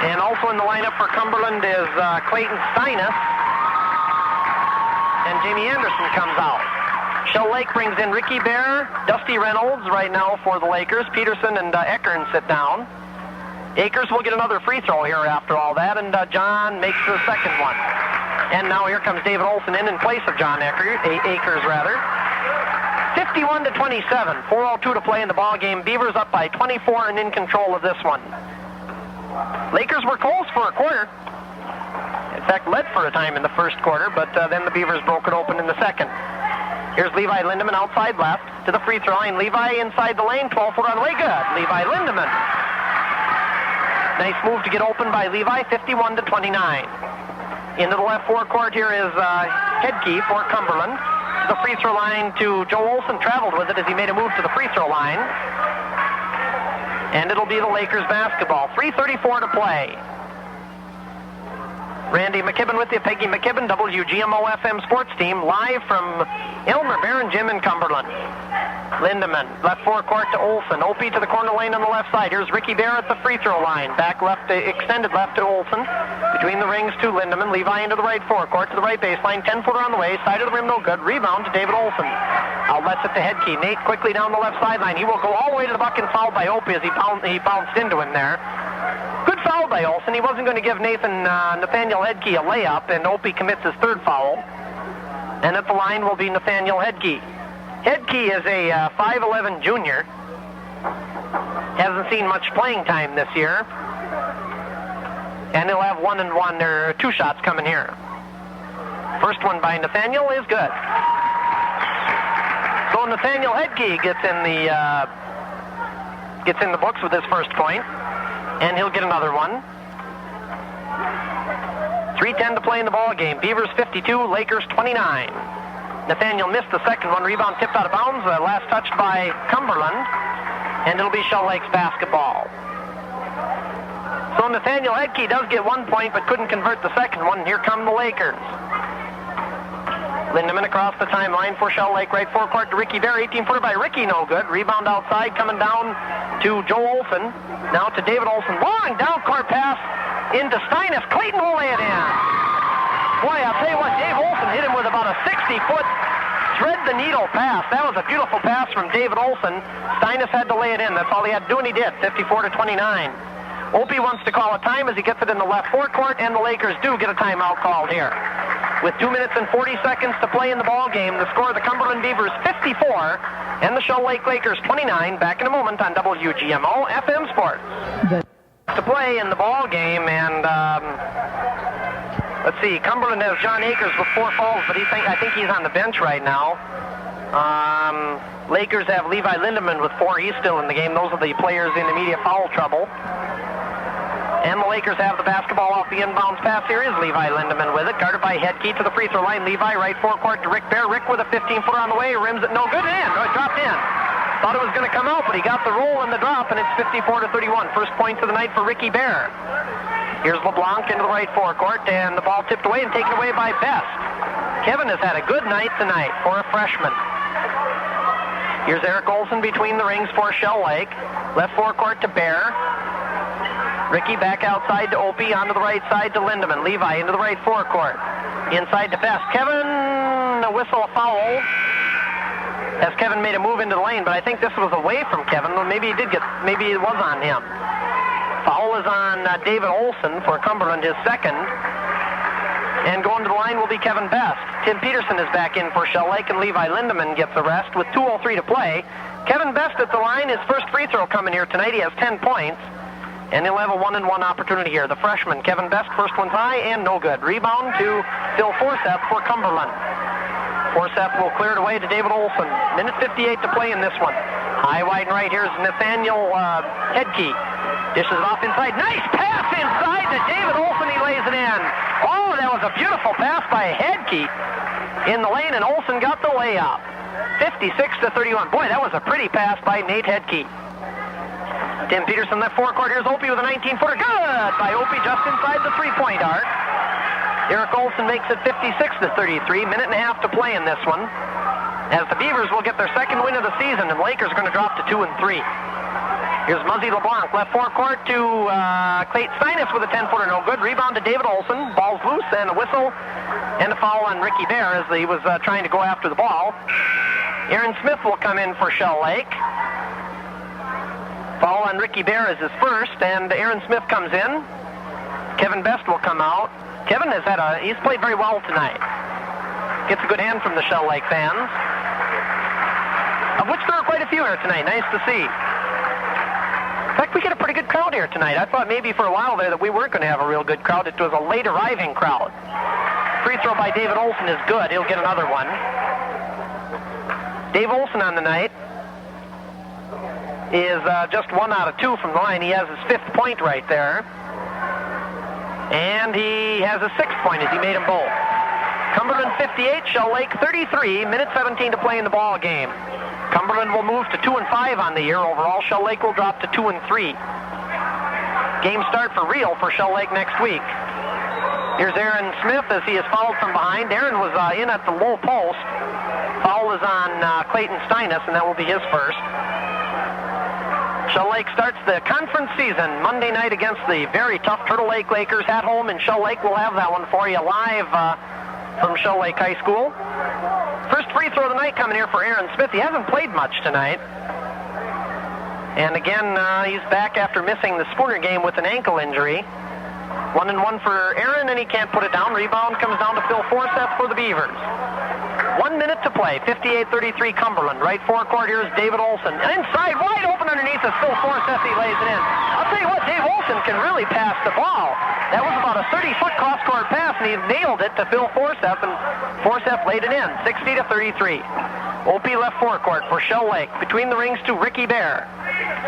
And also in the lineup for Cumberland is Clayton Steinis. And Jamie Anderson comes out. Shell Lake brings in Ricky Bear, Dusty Reynolds right now for the Lakers. Peterson and Eckern sit down. Akers will get another free throw here after all that, and John makes the second one. And now here comes David Olson in place of John Akers. 51 to 27, 4:02 to play in the ball game. Beavers up by 24 and in control of this one. Lakers were close for a quarter. In fact, led for a time in the first quarter, but then the Beavers broke it open in the second. Here's Levi Lindemann outside left to the free throw line. Levi inside the lane, 12-foot on the way, good. Levi Lindemann. Nice move to get open by Levi, 51 to 29. Into the left forecourt here is Hedke for Cumberland. The free throw line to Joe Olson, traveled with it as he made a move to the free throw line. And it'll be the Lakers basketball. 3:34 to play. Randy McKibben with you, Peggy McKibben, WGMO-FM sports team, live from Elmer Barron Gym in Cumberland. Lindemann, left forecourt to Olson. Opie to the corner lane on the left side. Here's Ricky Bear at the free throw line. Back left, extended left to Olson. Between the rings to Lindemann. Levi into the right forecourt to the right baseline. 10-footer on the way. Side of the rim, no good. Rebound to David Olson. Outlets it to Hedke. Nate quickly down the left sideline. He will go all the way to the bucket, fouled by Opie as he bounced into him there. Good foul by Olson. He wasn't going to give Nathaniel Hedke a layup, and Opie commits his third foul. And at the line will be Nathaniel Hedke. Hedke is a 5'11 junior. Hasn't seen much playing time this year. And he'll have 1 and 1, or 2 shots coming here. First one by Nathaniel is good. So Nathaniel Hedke gets in the books with his first point. And he'll get another one. 3:10 to play in the ball game. Beavers 52, Lakers 29. Nathaniel missed the second one. Rebound tipped out of bounds. Last touched by Cumberland. And it'll be Shell Lake's basketball. So Nathaniel Hedke does get 1 point, but couldn't convert the second one. Here come the Lakers. Lindemann across the timeline for Shell Lake. Right forecourt to Ricky Bear. 18-footer by Ricky, no good. Rebound outside, coming down to Joe Olson. Now to David Olson. Long down-court pass into Steinis. Clayton will lay it in. Boy, I'll tell you what, Dave Olson hit him with about a 60-foot thread-the-needle pass. That was a beautiful pass from David Olson. Steinis had to lay it in. That's all he had to do, and he did. 54 to 29. Opie wants to call a time as he gets it in the left forecourt, and the Lakers do get a timeout called here. with 2 minutes and 40 seconds to play in the ball game. The score of the Cumberland Beavers 54 and the Shell Lake Lakers 29. Back in a moment on WGMO FM Sports. To play in the ball game, and let's see, Cumberland has John Akers with 4 fouls, but I think he's on the bench right now. Lakers have Levi Lindemann with 4. He's still in the game. Those are the players in immediate foul trouble. And the Lakers have the basketball off the inbounds pass. Here is Levi Lindemann with it, guarded by Hedke to the free throw line. Levi right forecourt to Rick Bear. Rick with a 15-footer on the way, rims it no good, and it dropped in. Thought it was going to come out, but he got the roll and the drop, and it's 54-31. First points of the night for Ricky Bear. Here's LeBlanc into the right forecourt, and the ball tipped away and taken away by Best. Kevin has had a good night tonight for a freshman. Here's Eric Olson between the rings for Shell Lake. Left forecourt to Bear. Ricky back outside to Opie, onto the right side to Lindemann. Levi into the right forecourt. Inside to Best. Kevin, a whistle, a foul. As Kevin made a move into the lane, but I think this was away from Kevin. Well, maybe it was on him. Foul is on David Olson for Cumberland, his second. And going to the line will be Kevin Best. Tim Peterson is back in for Shell Lake, and Levi Lindemann gets the rest with 2:03 to play. Kevin Best at the line, his first free throw coming here tonight. He has 10 points. And he'll have a 1-and-1 opportunity here. The freshman, Kevin Best, first one's high and no good. Rebound to Phil Forseth for Cumberland. Forseth will clear it away to David Olson. Minute 58 to play in this one. High, wide, and right. Here's Nathaniel Hedke. Dishes it off inside. Nice pass inside to David Olson. He lays it in. Oh, that was a beautiful pass by Hedke in the lane, and Olson got the layup. 56-31. Boy, that was a pretty pass by Nate Hedke. Tim Peterson left forecourt. Here's Opie with a 19-footer. Good by Opie just inside the three-point arc. Eric Olson makes it 56-33. Minute and a half to play in this one. As the Beavers will get their second win of the season, and the Lakers are going to drop to 2-3. Here's Muzzy LeBlanc. Left forecourt to Clayton Steinis with a 10-footer. No good. Rebound to David Olson. Ball's loose, and a whistle and a foul on Ricky Bear as he was trying to go after the ball. Aaron Smith will come in for Shell Lake. Foul on Ricky Bear is his first, and Aaron Smith comes in. Kevin Best will come out. Kevin he's played very well tonight. Gets a good hand from the Shell Lake fans, of which there are quite a few here tonight. Nice to see. In fact, we get a pretty good crowd here tonight. I thought maybe for a while there that we weren't going to have a real good crowd. It was a late arriving crowd. Free throw by David Olson is good. He'll get another one. Dave Olson on the night is just 1 out of 2 from the line. He has his 5th point right there. And he has a 6th point as he made them both. Cumberland 58, Shell Lake 33, minute 17 to play in the ball game. Cumberland will move to 2-5 on the year overall. Shell Lake will drop to 2-3. Game start for real for Shell Lake next week. Here's Aaron Smith as he is fouled from behind. Aaron was in at the low post. Foul is on Clayton Steinis, and that will be his first. Shell Lake starts the conference season Monday night against the very tough Turtle Lake Lakers at home, and Shell Lake will have that one for you live from Shell Lake High School. First free throw of the night coming here for Aaron Smith. He hasn't played much tonight. And again, he's back after missing the Spooner game with an ankle injury. 1-and-1 for Aaron, and he can't put it down. Rebound comes down to Phil Forseth for the Beavers. 1 minute to play, 58-33 Cumberland. Right forecourt, here's David Olson. Inside, wide open underneath is Phil Forseth. He lays it in. I'll tell you what, Dave Olson can really pass the ball. That was about a 30-foot cross-court pass, and he nailed it to Phil Forseth, and Forseth laid it in, 60-33. Opie left forecourt for Shell Lake. Between the rings to Ricky Bear.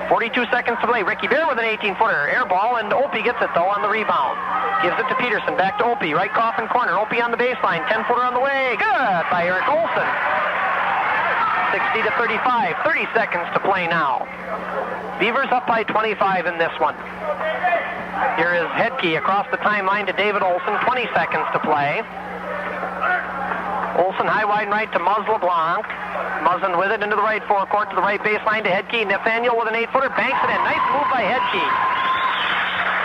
42 seconds to play. Ricky Bear with an 18-footer. Air ball, and Opie gets it, though, on the rebound. Gives it to Peterson. Back to Opie. Right coffin corner. Opie on the baseline. 10-footer on the way. Good by Eric Olson. 60-35. 30 seconds to play now. Beavers up by 25 in this one. Here is Hedke across the timeline to David Olson. 20 seconds to play. Olson high, wide, and right to Muzz LeBlanc. Muzzin with it into the right forecourt to the right baseline to Hedke. Nathaniel with an 8-footer. Banks it in. Nice move by Hedke.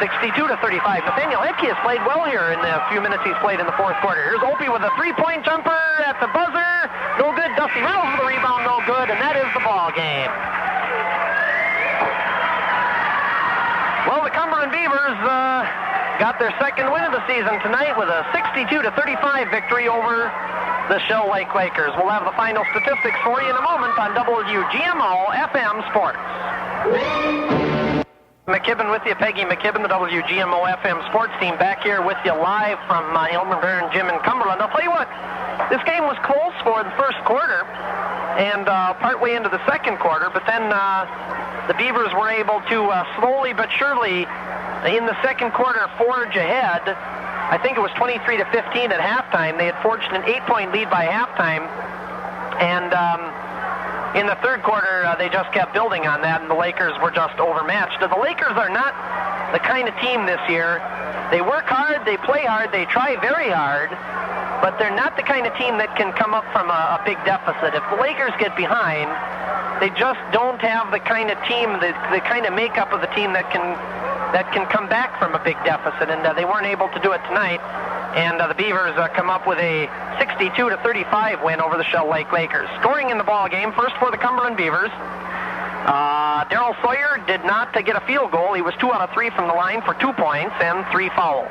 62-35. Nathaniel Hedke has played well here in the few minutes he's played in the fourth quarter. Here's Opie with a 3-point jumper at the buzzer. No good. Dusty Reynolds with the rebound. No good. And that is the ball game. Well, the Cumberland Beavers got their second win of the season tonight with a 62-35 victory over the Shell Lake Lakers. We'll have the final statistics for you in a moment on WGMO FM Sports. McKibben with you, Peggy McKibben, the WGMO FM Sports team, back here with you live from Elmer Barron Gym in Cumberland. I'll tell you what, this game was close for the first quarter and partway into the second quarter, but then the Beavers were able to slowly but surely in the second quarter forge ahead. I think it was 23-15 at halftime. They had forged an 8-point lead by halftime, and in the third quarter, they just kept building on that, and the Lakers were just overmatched. The Lakers are not the kind of team this year. They work hard, they play hard, they try very hard, but they're not the kind of team that can come up from a big deficit. If the Lakers get behind, they just don't have the kind of team, the kind of makeup of the team that can come back from a big deficit, and they weren't able to do it tonight. And the Beavers come up with a 62-35 win over the Shell Lake Lakers. Scoring in the ball game, first for the Cumberland Beavers. Darryl Sawyer did not get a field goal. He was 2 out of 3 from the line for 2 points and 3 fouls.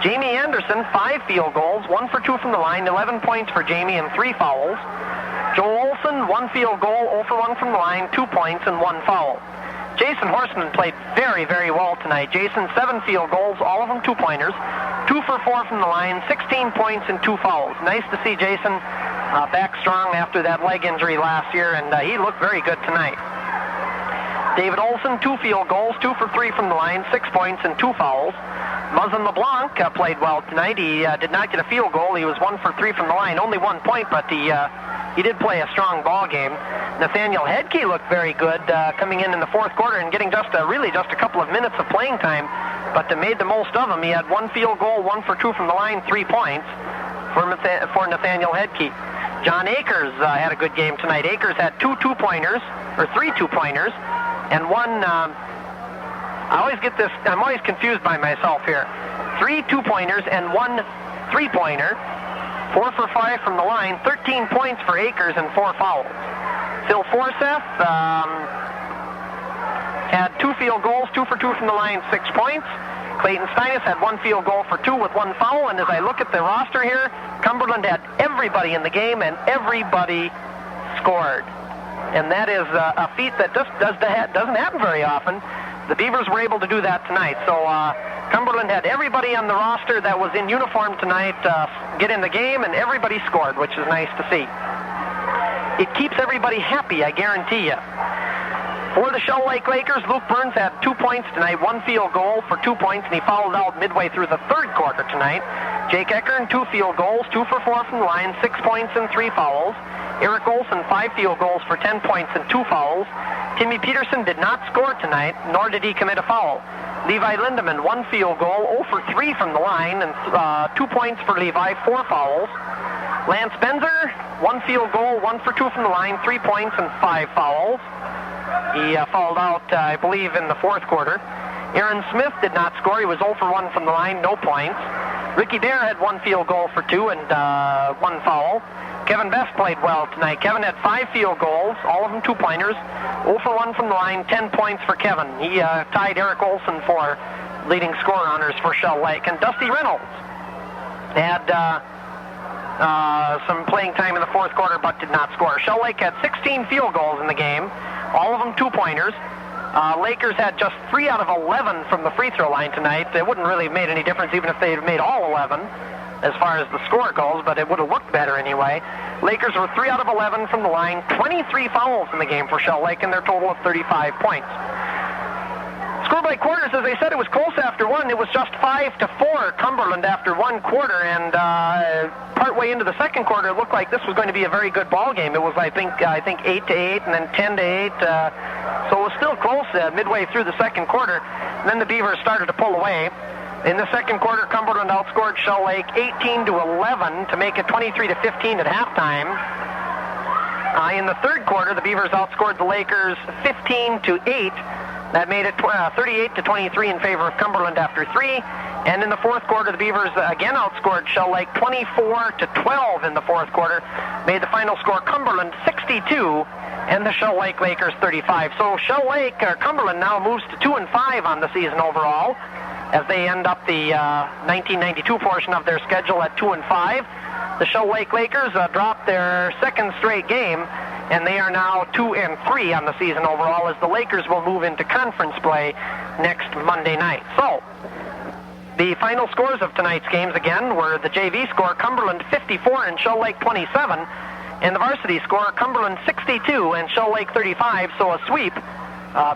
Jamie Anderson, 5 field goals, 1 for 2 from the line, 11 points for Jamie and 3 fouls. Joe Olson, 1 field goal, 0 for 1 from the line, 2 points and 1 foul. Jason Horstman played very, very well tonight. Jason, 7 field goals, all of them 2-pointers, 2 for 4 from the line, 16 points and 2 fouls. Nice to see Jason back strong after that leg injury last year, and he looked very good tonight. David Olson, 2 field goals, 2 for 3 from the line, 6 points and 2 fouls. Muzzin LeBlanc played well tonight. He did not get a field goal. He was 1 for 3 from the line, only 1 point, but he did play a strong ball game. Nathaniel Hedke looked very good coming in the fourth quarter and getting just a couple of minutes of playing time, but made the most of them. He had 1 field goal, 1 for 2 from the line, 3 points for Nathaniel Hedke. John Akers had a good game tonight. Akers had 3 2-pointers, and 1, I'm always confused by myself here. 3 2-pointers and 1 3-pointer. 4 for 5 from the line, 13 points for Akers and 4 fouls. Phil Forseth had 2 field goals, 2 for 2 from the line, 6 points. Clayton Steinis had 1 field goal for 2 with 1 foul, and as I look at the roster here, Cumberland had everybody in the game and everybody scored. And that is a feat that doesn't happen very often. The Beavers were able to do that tonight. So Cumberland had everybody on the roster that was in uniform tonight get in the game, and everybody scored, which is nice to see. It keeps everybody happy, I guarantee you. For the Shell Lake Lakers, Luke Burns had 2 points tonight, 1 field goal for 2 points, and he fouled out midway through the third quarter tonight. Jake Eckern, 2 field goals, 2 for 4 from the line, 6 points and 3 fouls. Eric Olson, 5 field goals for 10 points and 2 fouls. Timmy Peterson did not score tonight, nor did he commit a foul. Levi Lindemann, 1 field goal, 0 for 3 from the line, and 2 points for Levi, 4 fouls. Lance Benzer, 1 field goal, 1 for 2 from the line, 3 points and 5 fouls. He fouled out, I believe, in the fourth quarter. Aaron Smith did not score. He was 0 for 1 from the line, no points. Ricky Bear had 1 field goal for 2 and 1 foul. Kevin Best played well tonight. Kevin had 5 field goals, all of them 2-pointers. 0 for 1 from the line, 10 points for Kevin. He tied Eric Olson for leading scorer honors for Shell Lake. And Dusty Reynolds had some playing time in the fourth quarter, but did not score. Shell Lake had 16 field goals in the game, all of them 2-pointers. Lakers had just 3 out of 11 from the free throw line tonight. It wouldn't really have made any difference even if they had made all 11 as far as the score goes, but it would have looked better anyway. Lakers were 3 out of 11 from the line, 23 fouls in the game for Shell Lake, and their total of 35 points. Score by quarters, as I said, it was close after 1. It was just 5-4 Cumberland after 1 quarter, and partway into the second quarter, it looked like this was going to be a very good ball game. It was, I think 8-8 and then 10-8. So it was still close midway through the second quarter. And then the Beavers started to pull away. In the second quarter, Cumberland outscored Shell Lake 18-11 to make it 23-15 at halftime. In the third quarter, the Beavers outscored the Lakers 15-8. That made it 38-23 in favor of Cumberland after 3. And in the fourth quarter, the Beavers again outscored Shell Lake 24-12 in the fourth quarter. Made the final score Cumberland 62 and the Shell Lake Lakers 35. So Cumberland now moves to 2-5 on the season overall. as they end up the 1992 portion of their schedule at 2-5. The Shoal Lake Lakers dropped their second straight game, and they are now 2-3 on the season overall, as the Lakers will move into conference play next Monday night. So, the final scores of tonight's games again were the JV score, Cumberland 54 and Shoal Lake 27, and the varsity score, Cumberland 62 and Shoal Lake 35. So a sweep,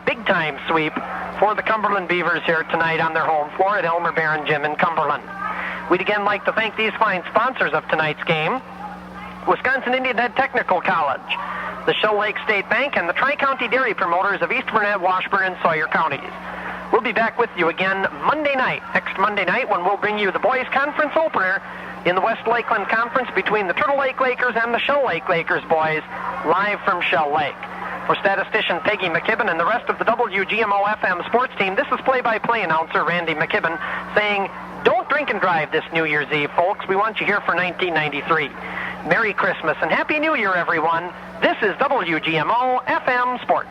big-time sweep for the Cumberland Beavers here tonight on their home floor at Elmer Barron Gym in Cumberland. We'd again like to thank these fine sponsors of tonight's game: Wisconsin Indian Head Technical College, the Shoal Lake State Bank, and the Tri-County Dairy Promoters of East Burnett, Washburn, and Sawyer counties. We'll be back with you again Monday night, next Monday night, when we'll bring you the boys' conference opener in the West Lakeland Conference between the Turtle Lake Lakers and the Shoal Lake Lakers boys, live from Shell Lake. For statistician Peggy McKibben and the rest of the WGMO-FM sports team, this is play-by-play announcer Randy McKibben saying, don't drink and drive this New Year's Eve, folks. We want you here for 1993. Merry Christmas and Happy New Year, everyone. This is WGMO-FM Sports.